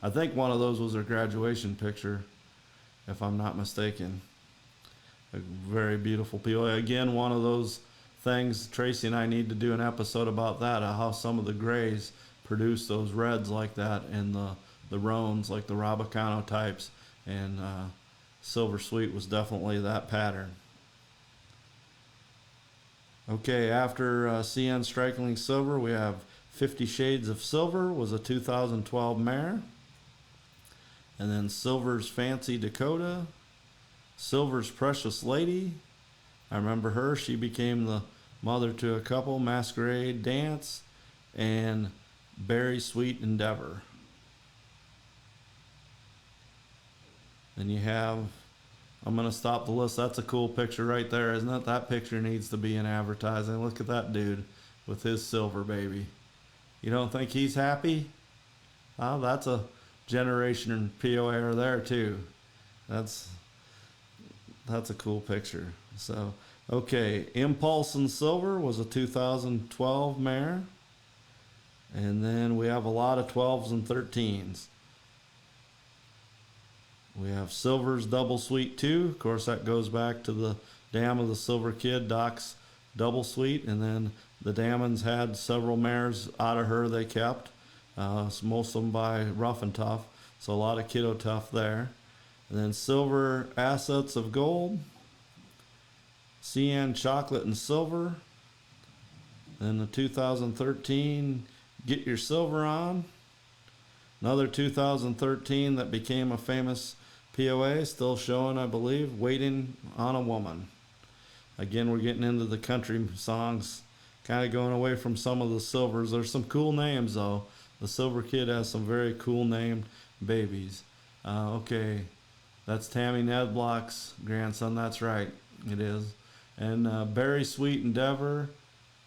I think one of those was her graduation picture, if I'm not mistaken. A very beautiful POA. Again, one of those things, Tracy and I need to do an episode about that, how some of the grays produce those reds like that, and the roans like the Rabicano types, and Silver Sweet was definitely that pattern. Okay, after CN Strikingly Silver, we have 50 Shades of Silver, was a 2012 mare, and then Silver's Fancy Dakota, Silver's Precious Lady. I remember her. She became the mother to a couple, Masquerade Dance and Berry Sweet Endeavor. Then you have, I'm going to stop the list. That's a cool picture right there, isn't it? That picture needs to be in advertising. Look at that dude with his silver baby. You don't think he's happy? Oh, that's a generation POA there too. That's a cool picture. So, okay, Impulse and Silver was a 2012 mare. And then we have a lot of 12s and 13s. We have Silver's Double Sweet 2. Of course, that goes back to the dam of the Silver Kid, Doc's Double Sweet. And then the Dammons had several mares out of her they kept. Most of them by Rough and Tough. So a lot of Kiddo Tough there. And then Silver Assets of Gold. CN Chocolate and Silver. Then the 2013 Get Your Silver On. Another 2013 that became a famous POA, still showing, I believe, Waiting on a Woman. Again, we're getting into the country songs, kind of going away from some of the silvers. There's some cool names, though. The Silver Kid has some very cool named babies. Okay, that's Tammy Nedblock's grandson. That's right, it is. And Berry Sweet Endeavor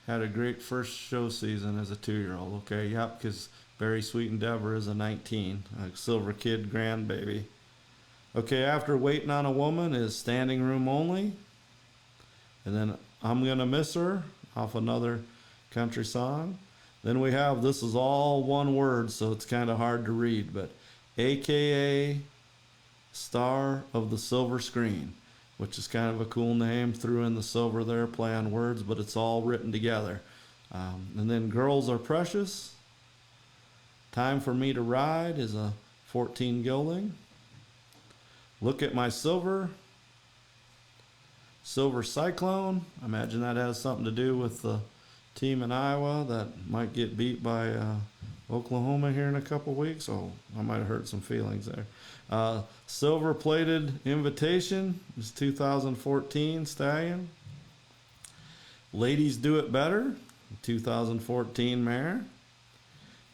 had a great first show season as a 2-year-old. Okay, yep, because Berry Sweet Endeavor is a 19, a Silver Kid grandbaby. Okay, after Waiting on a Woman is Standing Room Only. And then I'm Gonna Miss Her off another country song. Then we have, this is all one word, so it's kind of hard to read, but AKA Star of the Silver Screen, which is kind of a cool name. Threw in the silver there, play on words, but it's all written together. And then Girls Are Precious. Time for Me to Ride is a 14 gelding. Look at my silver. Silver Cyclone. I imagine that has something to do with the team in Iowa that might get beat by Oklahoma here in a couple weeks. Oh, I might have hurt some feelings there. Silver Plated Invitation is 2014 stallion. Ladies Do It Better, 2014 mare.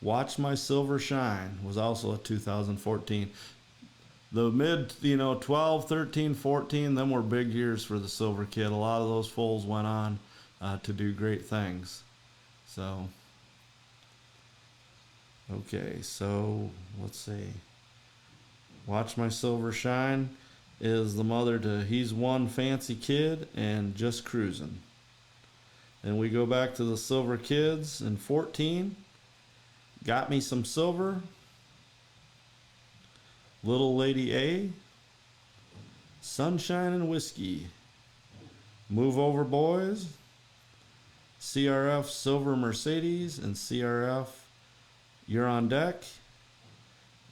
Watch My Silver Shine was also a 2014. The mid, 12, 13, 14, them were big years for the Silver Kid. A lot of those foals went on to do great things. So, okay, so let's see. Watch My Silver Shine is the mother to He's One Fancy Kid and Just Cruising. And we go back to the Silver Kids in 14. Got Me Some Silver. Little Lady A, Sunshine and Whiskey, Move Over Boys, CRF Silver Mercedes, and CRF You're on Deck.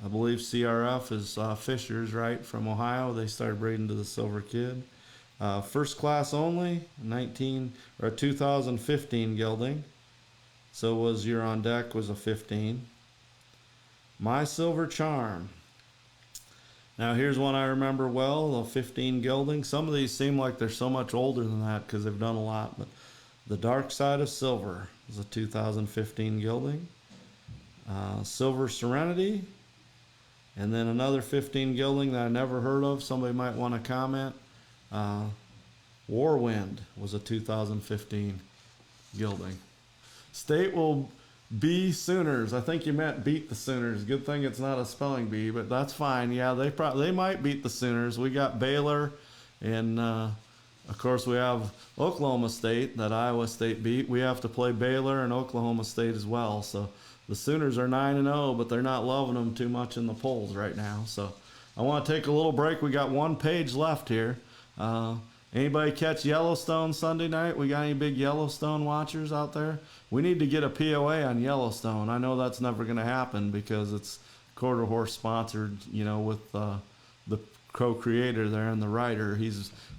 I believe CRF is Fisher's, right, from Ohio. They started breeding to the Silver Kid. First Class Only, 2015 gelding. So was You're on Deck was a 15. My Silver Charm. Now here's one I remember well, the 15 gelding. Some of these seem like they're so much older than that because they've done a lot, but The Dark Side of Silver is a 2015 gelding. Silver Serenity, and then another 15 gelding that I never heard of. Somebody might want to comment. Warwind was a 2015 gelding. State will be Sooners. I think you meant beat the Sooners. Good thing it's not a spelling bee, but that's fine. Yeah, they might beat the Sooners. We got Baylor, and of course we have Oklahoma State that Iowa State beat. We have to play Baylor and Oklahoma State as well. So the Sooners are 9-0, but they're not loving them too much in the polls right now. So I want to take a little break. We got one page left here. Anybody catch Yellowstone Sunday night? We got any big Yellowstone watchers out there? We need to get a POA on Yellowstone. I know that's never going to happen because it's Quarter Horse sponsored, with the co-creator there and the writer.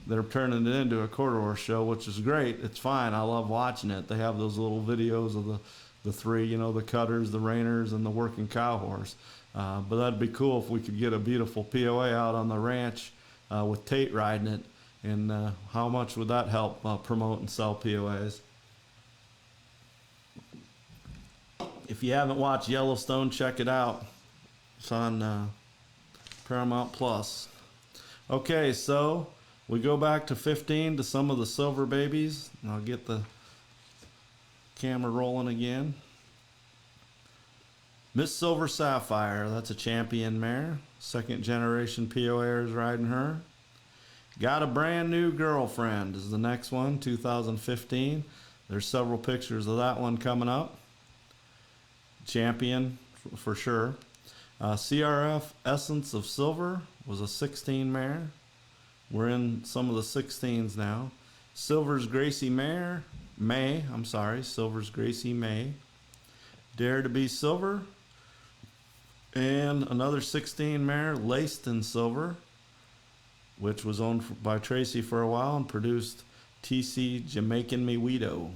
They're turning it into a Quarter Horse show, which is great. It's fine. I love watching it. They have those little videos of the three, the Cutters, the Rainers, and the Working Cow Horse. But that'd be cool if we could get a beautiful POA out on the ranch with Tate riding it. And how much would that help promote and sell POAs? If you haven't watched Yellowstone, check it out. It's on Paramount Plus. Okay, so we go back to 15 to some of the silver babies. And I'll get the camera rolling again. Miss Silver Sapphire, that's a champion mare. Second generation POA is riding her. Got a Brand New Girlfriend is the next one, 2015. There's several pictures of that one coming up. Champion for sure. CRF Essence of Silver was a 16 mare. We're in some of the 16s now. Silver's Gracie Silver's Gracie May. Dare to Be Silver. And another 16 mare, Laced in Silver, which was owned by Tracy for a while and produced TC Jamaican Miwito.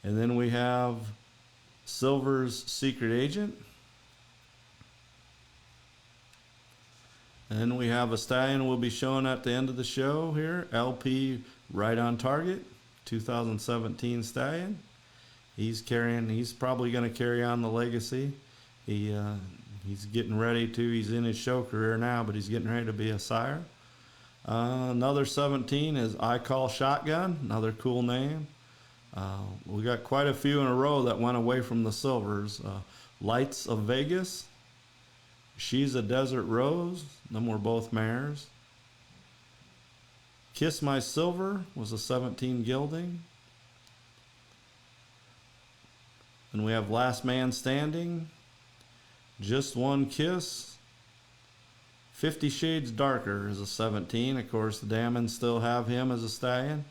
And then we have Silver's Secret Agent. And then we have a stallion we'll be showing at the end of the show here, LP Right on Target, 2017 stallion. He's probably going to carry on the legacy. He's getting ready to. He's in his show career now, but he's getting ready to be a sire. Another 17 is I Call Shotgun, another cool name. We got quite a few in a row that went away from the silvers. Lights of Vegas, She's a Desert Rose, them were both mares. Kiss My Silver was a 17 gelding. And we have Last Man Standing, Just One Kiss. 50 Shades Darker is a 17. Of course, the Dammons still have him as a stallion.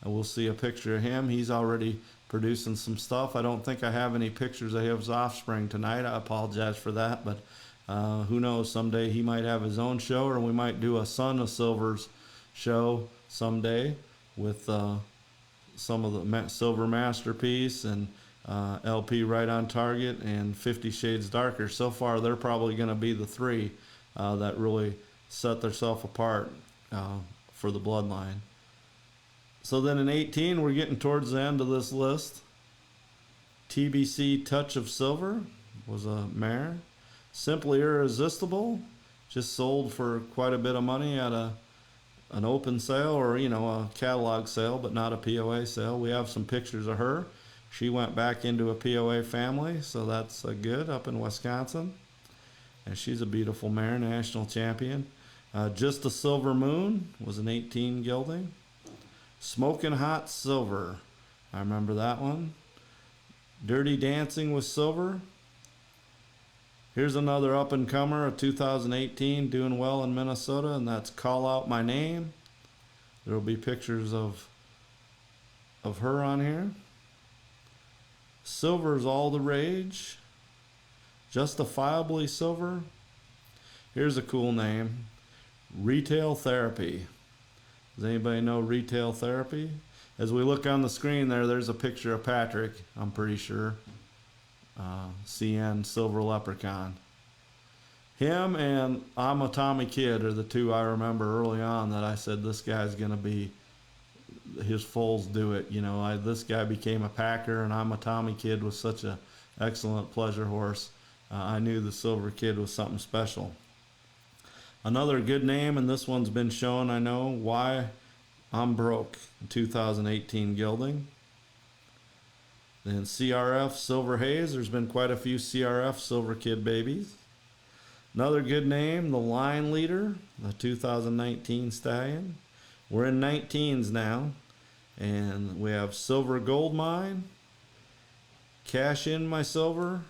And we'll see a picture of him. He's already producing some stuff. I don't think I have any pictures of his offspring tonight. I apologize for that. But Who knows, someday he might have his own show, or we might do a Son of Silver's show someday with some of the Silver Masterpiece and LP Right on Target and 50 Shades Darker. So far, they're probably going to be the three that really set themselves apart for the bloodline. So then in 18, we're getting towards the end of this list. TBC Touch of Silver was a mare. Simply Irresistible just sold for quite a bit of money at an open sale, or a catalog sale, but not a POA sale. We have some pictures of her. She went back into a POA family, so that's good, up in Wisconsin. And she's a beautiful mare, national champion. Just a Silver Moon was an 18 gelding. Smoking Hot Silver, I remember that one. Dirty Dancing with Silver. Here's another up-and-comer, a 2018, doing well in Minnesota, and that's Call Out My Name. There will be pictures of her on here. Silver's all the rage. Justifiably Silver. Here's a cool name. Retail Therapy. Does anybody know Retail Therapy? As we look on the screen there's a picture of Patrick, I'm pretty sure. CN Silver Leprechaun. Him and I'm a Tommy Kid are the two I remember early on that I said this guy's going to be, his foals do it. This guy became a packer, and I'm a Tommy Kid was such a excellent pleasure horse. I knew the Silver Kid was something special. Another good name, and this one's been shown, I know, Why I'm Broke, 2018 gelding. Then CRF Silver Haze. There's been quite a few CRF Silver Kid babies. Another good name, the Line Leader, the 2019 stallion. We're in 19s now, and we have Silver Gold Mine, Cash In My Silver,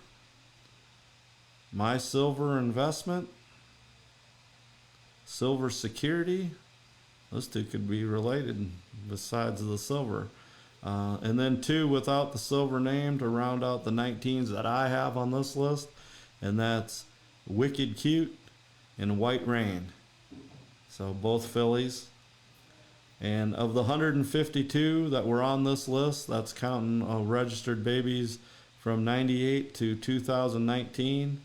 My Silver Investment, Silver Security. Those two could be related besides the silver. And then two without the silver name to round out the 19s that I have on this list, and that's Wicked Cute and White Rain. So both fillies. And of the 152 that were on this list, that's counting registered babies from 98 to 2019.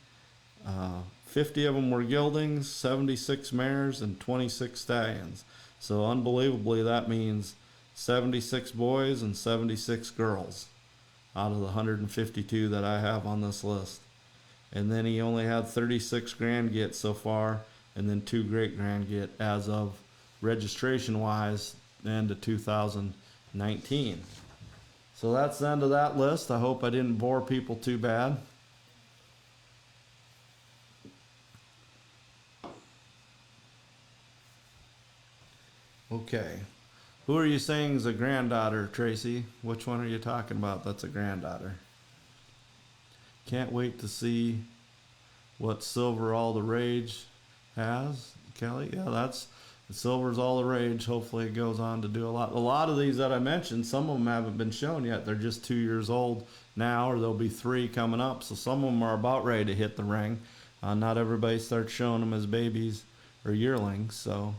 50 of them were geldings, 76 mares, and 26 stallions. So unbelievably, that means 76 boys and 76 girls out of the 152 that I have on this list. And then he only had 36 grand get so far, and then 2 great grand get as of registration wise the end of 2019. So that's the end of that list. I hope I didn't bore people too bad. Okay. Who are you saying is a granddaughter, Tracy? Which one are you talking about that's a granddaughter? Can't wait to see what Silver All the Rage has. Kelly, yeah, that's Silver's All the Rage. Hopefully it goes on to do a lot. A lot of these that I mentioned, some of them haven't been shown yet. They're just 2 years old now, or there'll be 3 coming up. So some of them are about ready to hit the ring. Not everybody starts showing them as babies or yearlings, so...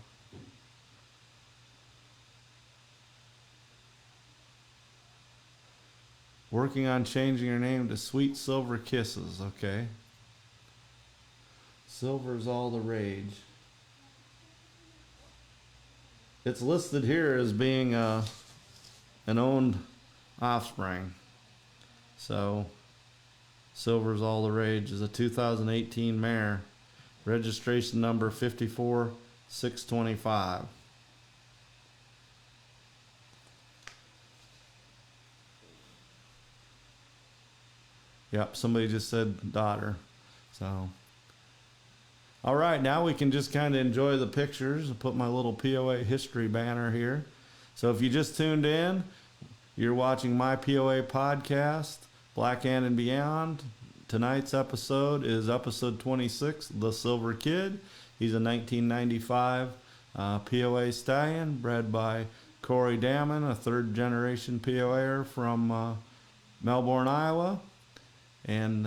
Working on changing her name to Sweet Silver Kisses, okay. Silver's All the Rage. It's listed here as being an owned offspring. So, Silver's All the Rage is a 2018 mare. Registration number 54625. Yep, somebody just said daughter. So, all right, now we can just kind of enjoy the pictures. I'll put my little POA history banner here. So if you just tuned in, you're watching my POA podcast, Black Hand and Beyond. Tonight's episode is episode 26, The Silver Kid. He's a 1995 POA stallion bred by Corey Damon, a third-generation POA'er from Melbourne, Iowa. And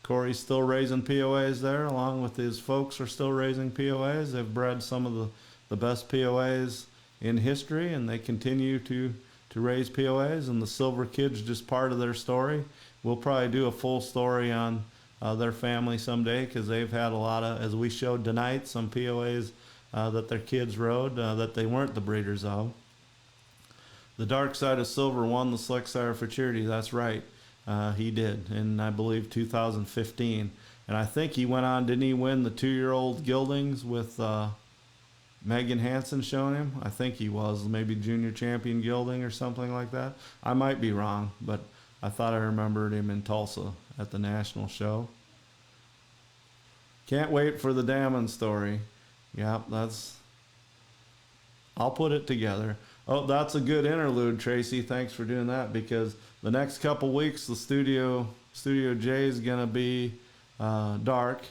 Corey's still raising POAs there, along with his folks are still raising POAs. They've bred some of the best POAs in history, and they continue to raise POAs. And the Silver Kid's just part of their story. We'll probably do a full story on their family someday, because they've had a lot of, as we showed tonight, some POAs that their kids rode that they weren't the breeders of. The Dark Side of Silver won the Select Sire Futurity. That's right. He did in, I believe, 2015. And I think he went on, didn't he win the 2-year-old Gildings with Megan Hansen showing him? I think he was, maybe junior champion Gilding or something like that. I might be wrong, but I thought I remembered him in Tulsa at the national show. Can't wait for the Damon story. Yeah, I'll put it together. Oh, that's a good interlude, Tracy. Thanks for doing that, because the next couple weeks the Studio J is going to be dark,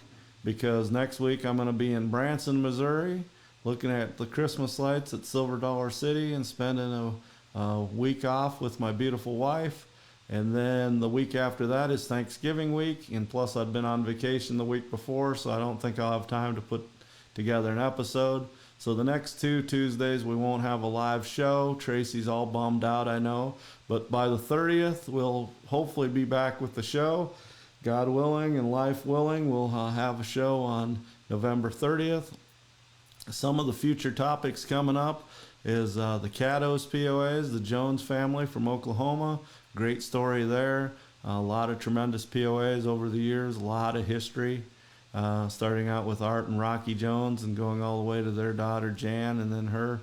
because next week I'm going to be in Branson, Missouri, looking at the Christmas lights at Silver Dollar City and spending a week off with my beautiful wife. And then the week after that is Thanksgiving week, and plus I'd been on vacation the week before, so I don't think I'll have time to put together an episode. So the next 2 Tuesdays we won't have a live show. Tracy's all bummed out, I know. But by the 30th, we'll hopefully be back with the show. God willing and life willing, we'll have a show on November 30th. Some of the future topics coming up is the Caddos POAs, the Jones family from Oklahoma. Great story there. A lot of tremendous POAs over the years, a lot of history. Starting out with Art and Rocky Jones and going all the way to their daughter Jan, and then her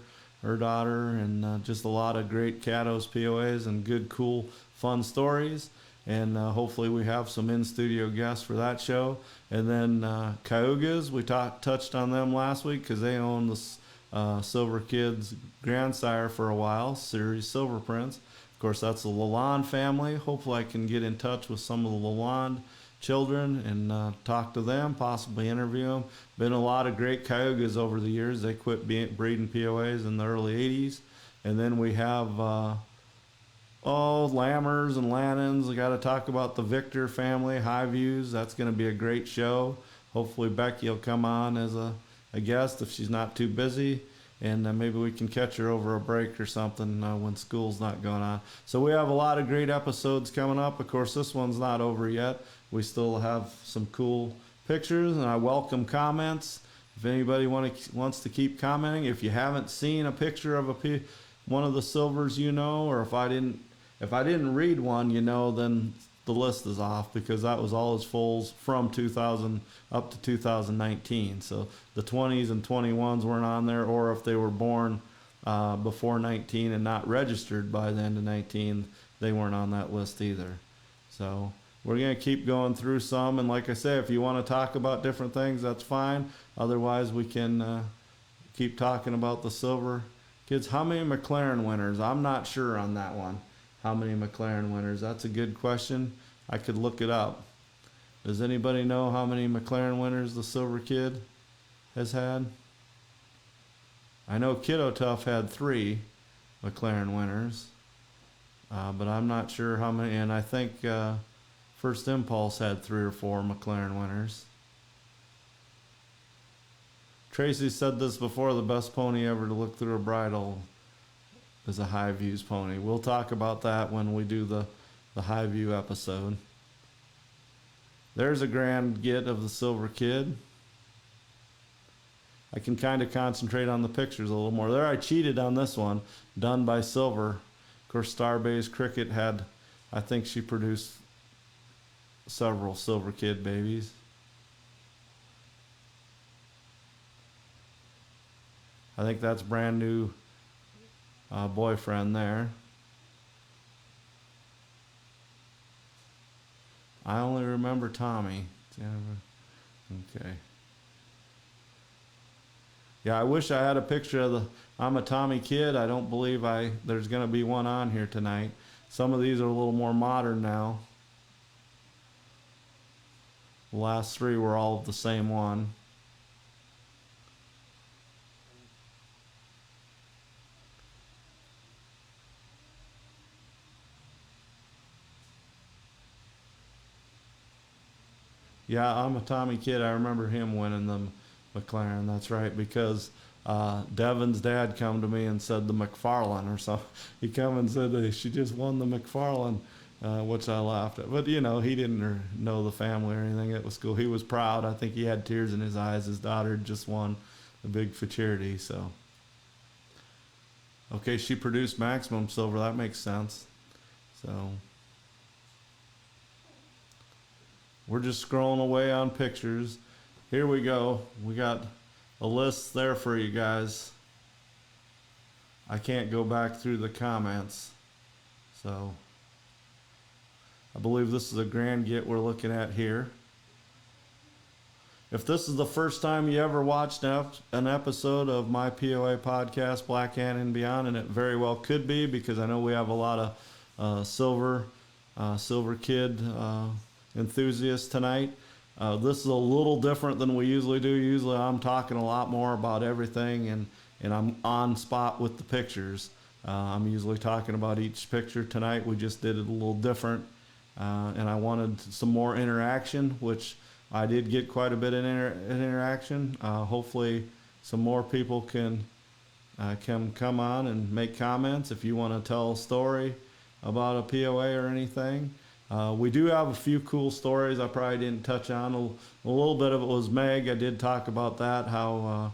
daughter, and just a lot of great Caddos POAs and good, cool, fun stories. And hopefully we have some in-studio guests for that show. And then Cayugas, we touched on them last week, because they own the Silver Kids grandsire for a while, Series Silver Prince. Of course, that's the Lalonde family. Hopefully I can get in touch with some of the Lalonde children and talk to them, possibly interview them. Been a lot of great Cayugas over the years. They quit breeding POAs in the early 80s. And then we have Lammers and Lannons. We got to talk about the Victor family, High Views. That's going to be a great show. Hopefully Becky will come on as a guest if she's not too busy. And maybe we can catch her over a break or something when school's not going on. So we have a lot of great episodes coming up. Of course, this one's not over yet. We still have some cool pictures, and I welcome comments. If anybody wants to keep commenting, if you haven't seen a picture of one of the silvers, or if I didn't read one, then the list is off, because that was all his foals from 2000 up to 2019. So the 20s and 21s weren't on there, or if they were born before 19 and not registered by the end of 19, they weren't on that list either. So we're going to keep going through some, and like I say, if you want to talk about different things, that's fine. Otherwise, we can keep talking about the Silver Kids. How many McLaren winners? I'm not sure on that one. How many McLaren winners? That's a good question. I could look it up. Does anybody know how many McLaren winners the Silver Kid has had? I know Kiddo Tough had 3 McLaren winners, but I'm not sure how many, and I think First Impulse had 3 or 4 McLaren winners. Tracy said this before, the best pony ever to look through a bridle is a High Views pony. We'll talk about that when we do the High View episode. There's a grand get of the Silver Kid. I can kind of concentrate on the pictures a little more. There, I cheated on this one, done by Silver. Of course, Starbase Cricket had, I think she produced several Silver Kid babies. I think that's brand new boyfriend there. I only remember Tommy. Okay. Yeah, I wish I had a picture of the I'm a Tommy Kid. I don't believe there's going to be one on here tonight. Some of these are a little more modern now. The last 3 were all of the same one. Yeah, I'm a Tommy kid. I remember him winning the McLaren. That's right, because Devin's dad come to me and said the McFarlane or something. He come and said she just won the McFarlane, which I laughed at. But he didn't know the family or anything. It was cool. He was proud. I think he had tears in his eyes. His daughter just won the big for charity. So, okay, she produced Maximum Silver. That makes sense. So. We're just scrolling away on pictures. Here we go. We got a list there for you guys. I can't go back through the comments. So I believe this is a Grand Get we're looking at here. If this is the first time you ever watched an episode of my POA podcast, Black Hand and Beyond, and it very well could be, because I know we have a lot of Silver Kid enthusiasts tonight. This is a little different than we usually do. Usually I'm talking a lot more about everything, and I'm on spot with the pictures. I'm usually talking about each picture. Tonight we just did it a little different, and I wanted some more interaction, which I did get quite a bit of interaction. Hopefully some more people can come on and make comments if you want to tell a story about a POA or anything. We do have a few cool stories I probably didn't touch on. A little bit of it was Meg. I did talk about that, how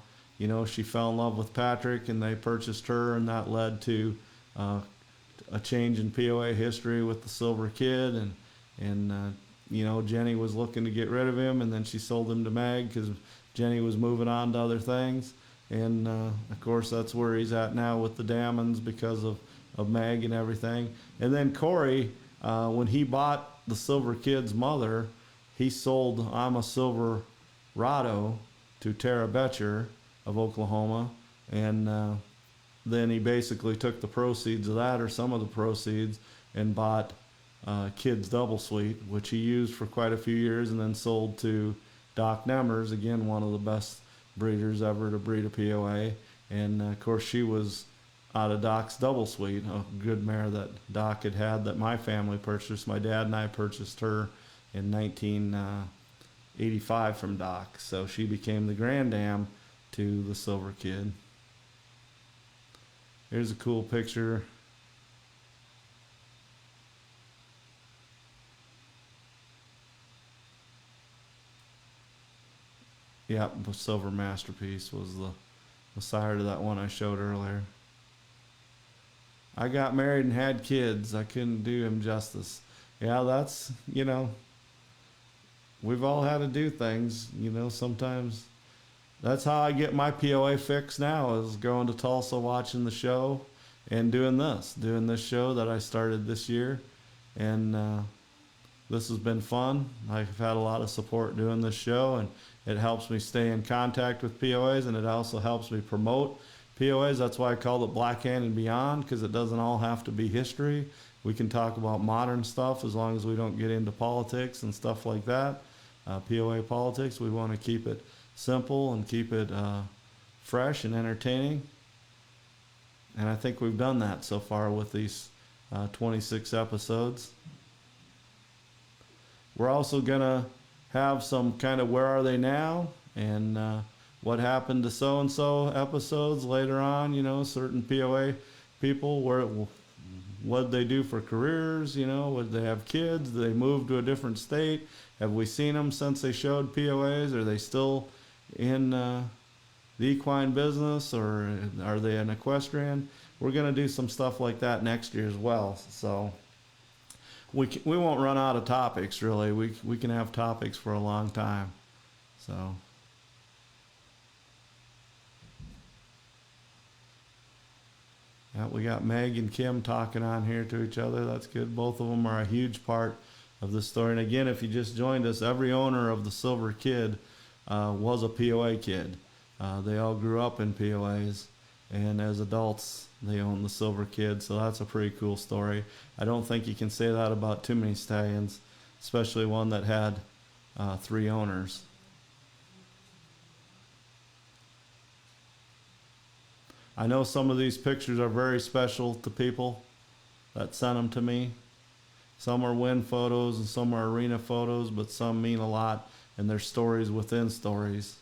she fell in love with Patrick and they purchased her, and that led to a change in POA history with the Silver Kid, and Jenny was looking to get rid of him, and then she sold him to Meg because Jenny was moving on to other things, and of course that's where he's at now with the Dammons because of Meg and everything. And then Corey, when he bought the Silver Kid's mother, he sold I'm a Silverado to Tara Betcher of Oklahoma, and then he basically took the proceeds of that, or some of the proceeds, and bought Kid's Double Sweet, which he used for quite a few years, and then sold to Doc Nemmers, again one of the best breeders ever to breed a POA. And of course she was out of Doc's Double Sweet, a good mare that Doc had that my family purchased. My dad and I purchased her in 1985 from Doc. So she became the Grand Dam to the Silver Kid. Here's a cool picture. Yep, the Silver Masterpiece was the sire to that one I showed earlier. I got married and had kids. I couldn't do him justice. Yeah, that's, we've all had to do things, sometimes. That's how I get my POA fix now, is going to Tulsa, watching the show, and doing this show that I started this year. And this has been fun. I've had a lot of support doing this show, and it helps me stay in contact with POAs, and it also helps me promote POAs. That's why I call it Black Hand and Beyond, because it doesn't all have to be history. We can talk about modern stuff as long as we don't get into politics and stuff like that. POA politics, we want to keep it simple and keep it fresh and entertaining. And I think we've done that so far with these 26 episodes. We're also going to have some kind of where are they now, and what happened to so-and-so episodes later on, certain POA people, what they do for careers, would they have kids, did they move to a different state, have we seen them since they showed POAs, are they still in the equine business, or are they an equestrian? We're going to do some stuff like that next year as well, so we won't run out of topics, really. We can have topics for a long time, so. Yeah, we got Meg and Kim talking on here to each other. That's good. Both of them are a huge part of the story. And again, if you just joined us, every owner of the Silver Kid was a POA kid. They all grew up in POAs, and as adults, they own the Silver Kid. So that's a pretty cool story. I don't think you can say that about too many stallions, especially one that had 3 owners. I know some of these pictures are very special to people that sent them to me. Some are win photos and some are arena photos, but some mean a lot and there's stories within stories.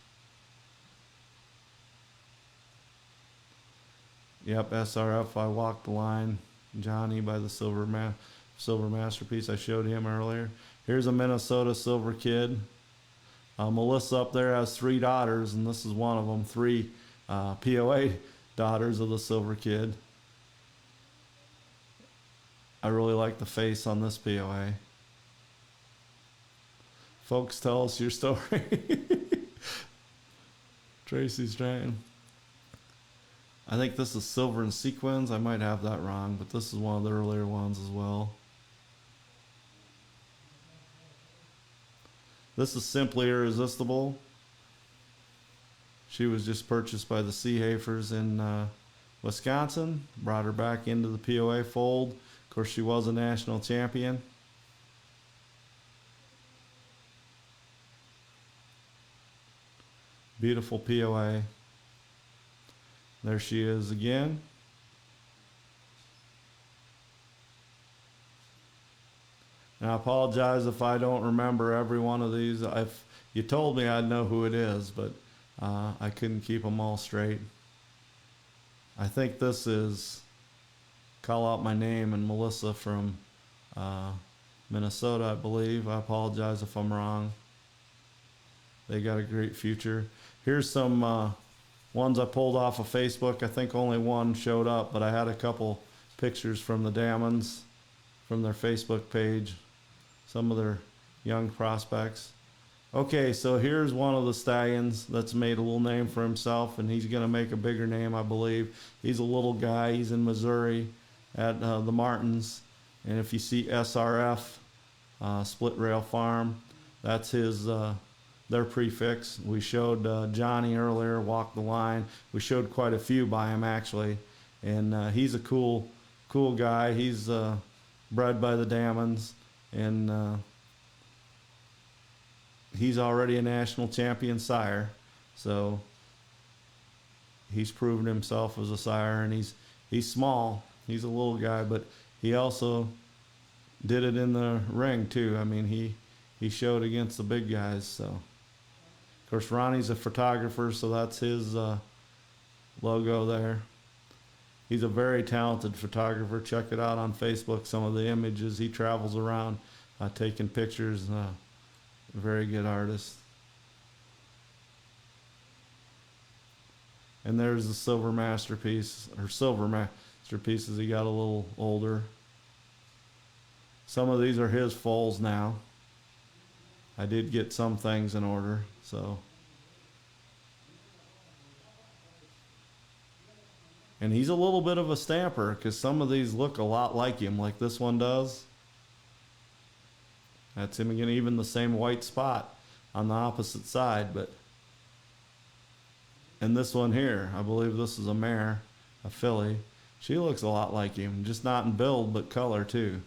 Yep, SRF, I Walk the Line. Johnny by the Silver Masterpiece. I showed him earlier. Here's a Minnesota Silver Kid. Melissa up there has 3 daughters, and this is one of them. 3 POA daughters of the Silver Kid. I really like the face on this POA. Folks, tell us your story. Tracy Stratton. I think this is Silver and Sequins. I might have that wrong, but this is one of the earlier ones as well. This is Simply Irresistible. She was just purchased by the Seehafers in Wisconsin. Brought her back into the POA fold. Of course, she was a national champion. Beautiful POA. There she is again. And I apologize if I don't remember every one of these. If you told me, I'd know who it is, but I couldn't keep them all straight. I think this is Call Out My Name and Melissa from Minnesota, I believe. I apologize if I'm wrong. They got a great future. Here's some ones I pulled off of Facebook. I think only one showed up, but I had a couple pictures from the Dammons from their Facebook page. Some of their young prospects. Okay, so here's one of the stallions that's made a little name for himself, and he's going to make a bigger name, I believe. He's a little guy. He's in Missouri at the Martins. And if you see SRF, Split Rail Farm, that's his their prefix. We showed Johnny earlier, Walk the Line. We showed quite a few by him, actually. And he's a cool guy. He's bred by the Dammons. And he's already a national champion sire, so he's proven himself as a sire, and he's small. He's a little guy, but he also did it in the ring too. I mean, he showed against the big guys. So, of course, Ronnie's a photographer, so that's his logo there. He's a very talented photographer. Check it out on Facebook. Some of the images he travels around taking pictures. Very good artist. And there's the Silver Masterpiece, or Silver Masterpiece as he got a little older. Some of these are his foals now. I did get some things in order, so. And he's a little bit of a stamper because some of these look a lot like him, like this one does. That's him again, even the same white spot on the opposite side. But and this one here, I believe this is a mare, a filly. She looks a lot like him, just not in build, but color too.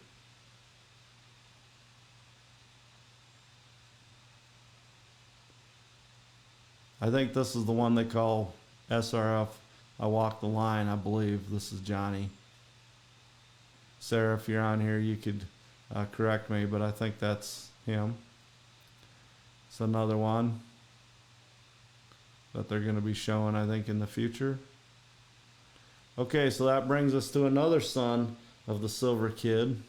I think this is the one they call SRF. I Walk the Line. I believe this is Johnny. Sarah, if you're on here, you could correct me, but I think that's him. It's another one that they're going to be showing, I think, in the future. Okay, so that brings us to another son of the Silver Kid.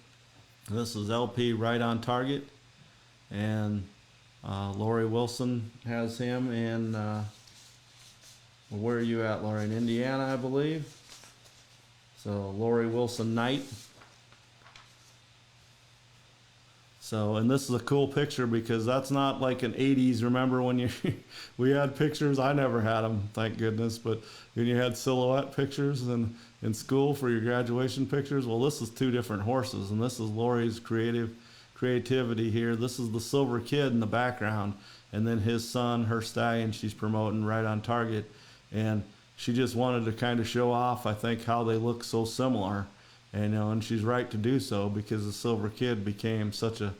This is LP Right on Target, and Lori Wilson has him in. Where are you at, Lori? In Indiana, I believe. So Lori Wilson Knight. So, and this is a cool picture because that's not like an 80s. Remember when we had pictures? I never had them, thank goodness. But when you had silhouette pictures in school for your graduation pictures, well, this is 2 different horses, and this is Lori's creativity here. This is the Silver Kid in the background, and then his son, her stallion, she's promoting Right on Target. And she just wanted to kind of show off, I think, how they look so similar. And, and she's right to do so because the Silver Kid became such a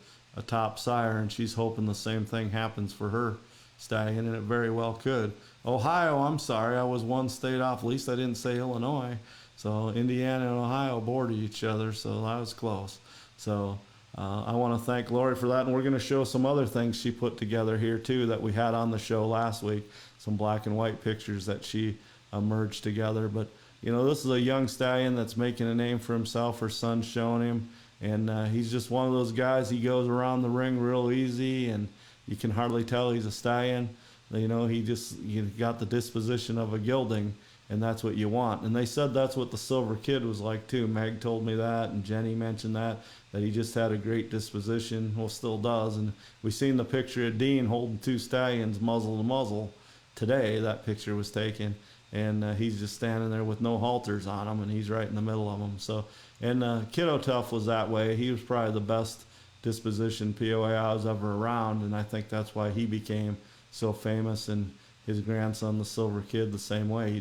top sire, and she's hoping the same thing happens for her stallion, and it very well could. Ohio, I'm sorry, I was one state off. At least I didn't say Illinois. So Indiana and Ohio border each other, so that was close. So I want to thank Lori for that, and we're going to show some other things she put together here too that we had on the show last week. Some black and white pictures that she merged together. But this is a young stallion that's making a name for himself. Her son's showing him, and he's just one of those guys. He goes around the ring real easy, and you can hardly tell he's a stallion. He got the disposition of a gelding, and that's what you want. And they said that's what the Silver Kid was like too. Meg told me that, and Jenny mentioned that he just had a great disposition. Well, still does. And we seen the picture of Dean holding two stallions muzzle to muzzle today. That picture was taken, and he's just standing there with no halters on him, and he's right in the middle of them. So, and Kiddo Tough was that way. He was probably the best disposition POA I was ever around, and I think that's why he became so famous. And his grandson, the Silver Kid, the same way.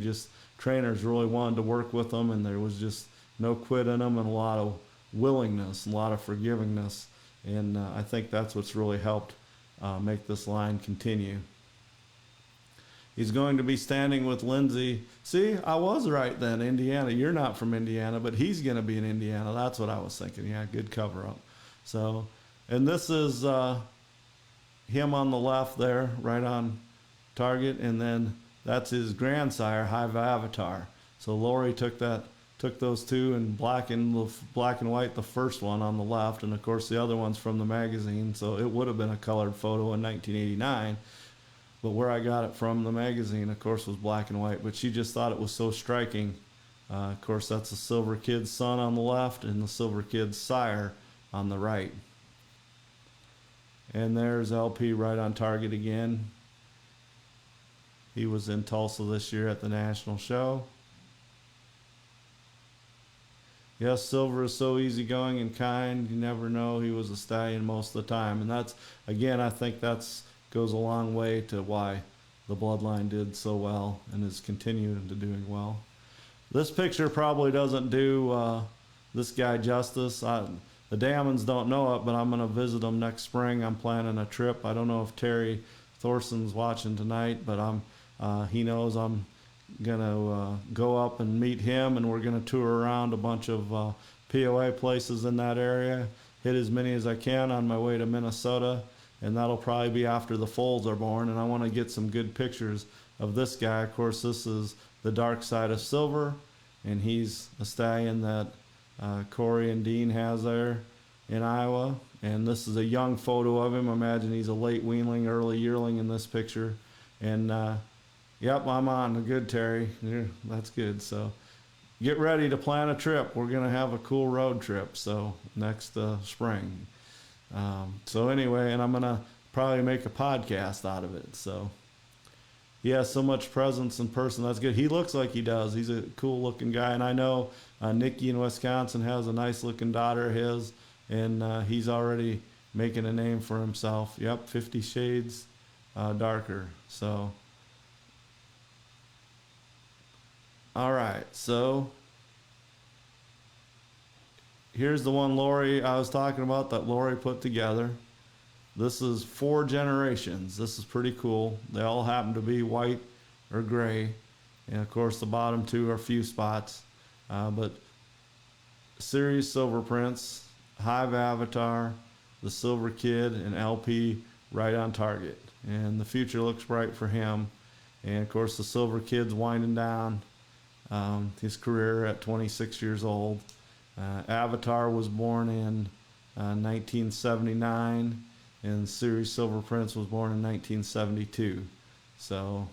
Trainers really wanted to work with him, and there was just no quit in him, and a lot of willingness, a lot of forgivingness, and I think that's what's really helped make this line continue. He's going to be standing with Lindsay. See, I was right then, Indiana. You're not from Indiana, but he's going to be in Indiana. That's what I was thinking. Yeah, good cover up. So, and this is him on the left there, right on target, and then that's his grandsire, Hive Avatar. So Lori took those two and black and white, the first one on the left, and of course the other one's from the magazine, so it would have been a colored photo in 1989. But where I got it from, the magazine, of course, was black and white. But she just thought it was so striking. Of course, that's the Silver Kid's son on the left and the Silver Kid's sire on the right. And there's LP right on target again. He was in Tulsa this year at the National Show. Yes, Silver is so easygoing and kind. You never know. He was a stallion most of the time. And that's, again, I think that's goes a long way to why the bloodline did so well and is continuing to doing well. This picture probably doesn't do this guy justice. The Dammons don't know it, but I'm going to visit them next spring. I'm planning a trip. I don't know if Terry Thorson's watching tonight, but he knows I'm gonna go up and meet him, and we're gonna tour around a bunch of POA places in that area, hit as many as I can on my way to Minnesota, and that'll probably be after the foals are born. And I want to get some good pictures of this guy. Of course, this is the Dark Side of Silver, and he's a stallion that Corey and Dean has there in Iowa. And this is a young photo of him. Imagine he's a late weanling, early yearling in this picture. And yep, I'm on. Good, Terry. Yeah, that's good. So get ready to plan a trip. We're going to have a cool road trip. So next spring. So anyway, and I'm going to probably make a podcast out of it. So he has so much presence in person. That's good. He looks like he does. He's a cool looking guy. And I know Nikki in Wisconsin has a nice looking daughter of his, and he's already making a name for himself. Yep, 50 Shades Darker. So, all right. So here's the one Lori I was talking about that Lori put together. This is 4 generations. This is pretty cool. They all happen to be white or gray. And of course the bottom 2 are few spots. But Series Silver Prince, Hive Avatar, the Silver Kid, and LP right on target. And the future looks bright for him. And of course the Silver Kid's winding down his career at 26 years old. Avatar was born in 1979, and Series Silver Prince was born in 1972. So,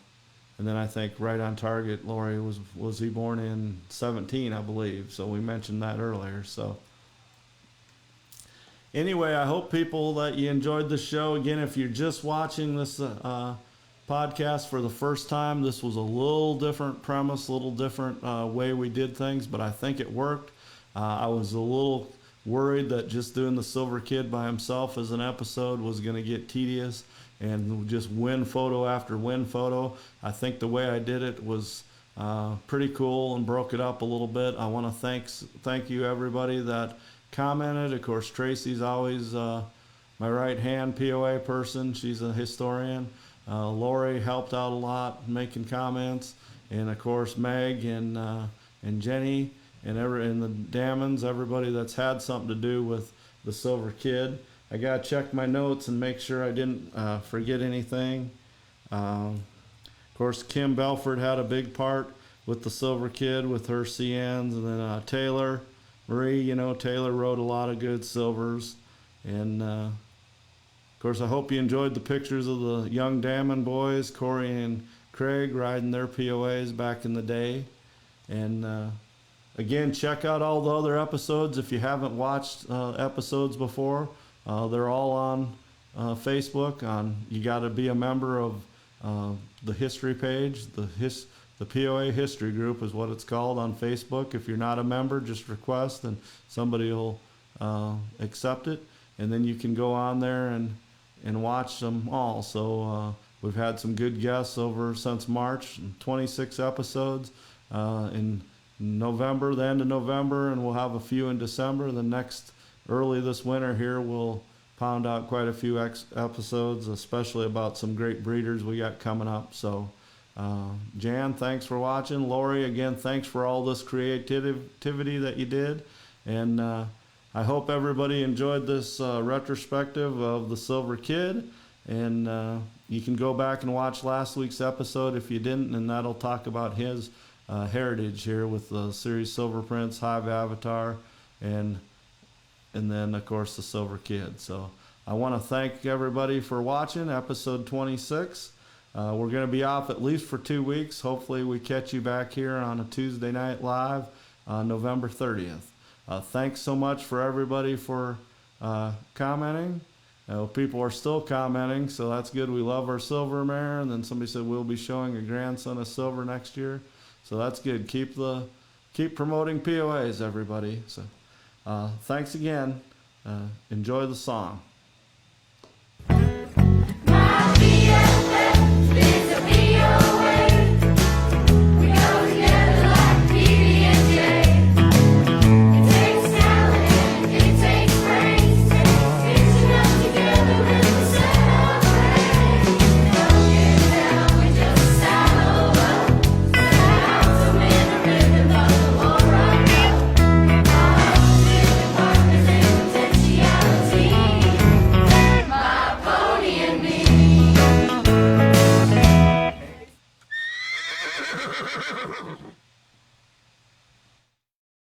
and then I think right on target, Lori was he born in 17, I believe. So we mentioned that earlier. So anyway, I hope people that you enjoyed the show. Again, if you're just watching this podcast for the first time, this was a little different premise, a little different way we did things, but I think it worked. I was a little worried that just doing the Silver Kid by himself as an episode was going to get tedious and just win photo after win photo. I think the way I did it was pretty cool and broke it up a little bit. I want to thank you everybody that commented. Of course, Tracy's always my right hand POA person. She's a historian. Lori helped out a lot making comments, and of course Meg and Jenny and the Dammons, everybody that's had something to do with the Silver Kid. I gotta check my notes and make sure I didn't forget anything. Of course, Kim Belford had a big part with the Silver Kid with her CNs, and then Taylor Marie. Taylor wrote a lot of good silvers, and of course, I hope you enjoyed the pictures of the young Damon boys, Corey and Craig, riding their POAs back in the day. And again, check out all the other episodes if you haven't watched episodes before. They're all on Facebook. You got to be a member of the history page. The POA History Group is what it's called on Facebook. If you're not a member, just request and somebody will accept it. And then you can go on there and watch them all. So we've had some good guests over since March, 26 episodes in November, the end of November, and we'll have a few in December. The next, early this winter here, we'll pound out quite a few episodes, especially about some great breeders we got coming up. So Jan, thanks for watching. Lori, again, thanks for all this creativity that you did. And I hope everybody enjoyed this retrospective of the Silver Kid. And you can go back and watch last week's episode if you didn't, and that'll talk about his heritage here with the series Silver Prince, Hive Avatar, and then, of course, the Silver Kid. So I want to thank everybody for watching episode 26. We're going to be off at least for 2 weeks. Hopefully we catch you back here on a Tuesday night live on November 30th. Thanks so much for everybody for commenting. People are still commenting, so that's good. We love our silver mare. And then somebody said we'll be showing a grandson of silver next year. So that's good. Keep promoting POAs, everybody. So thanks again. Enjoy the song.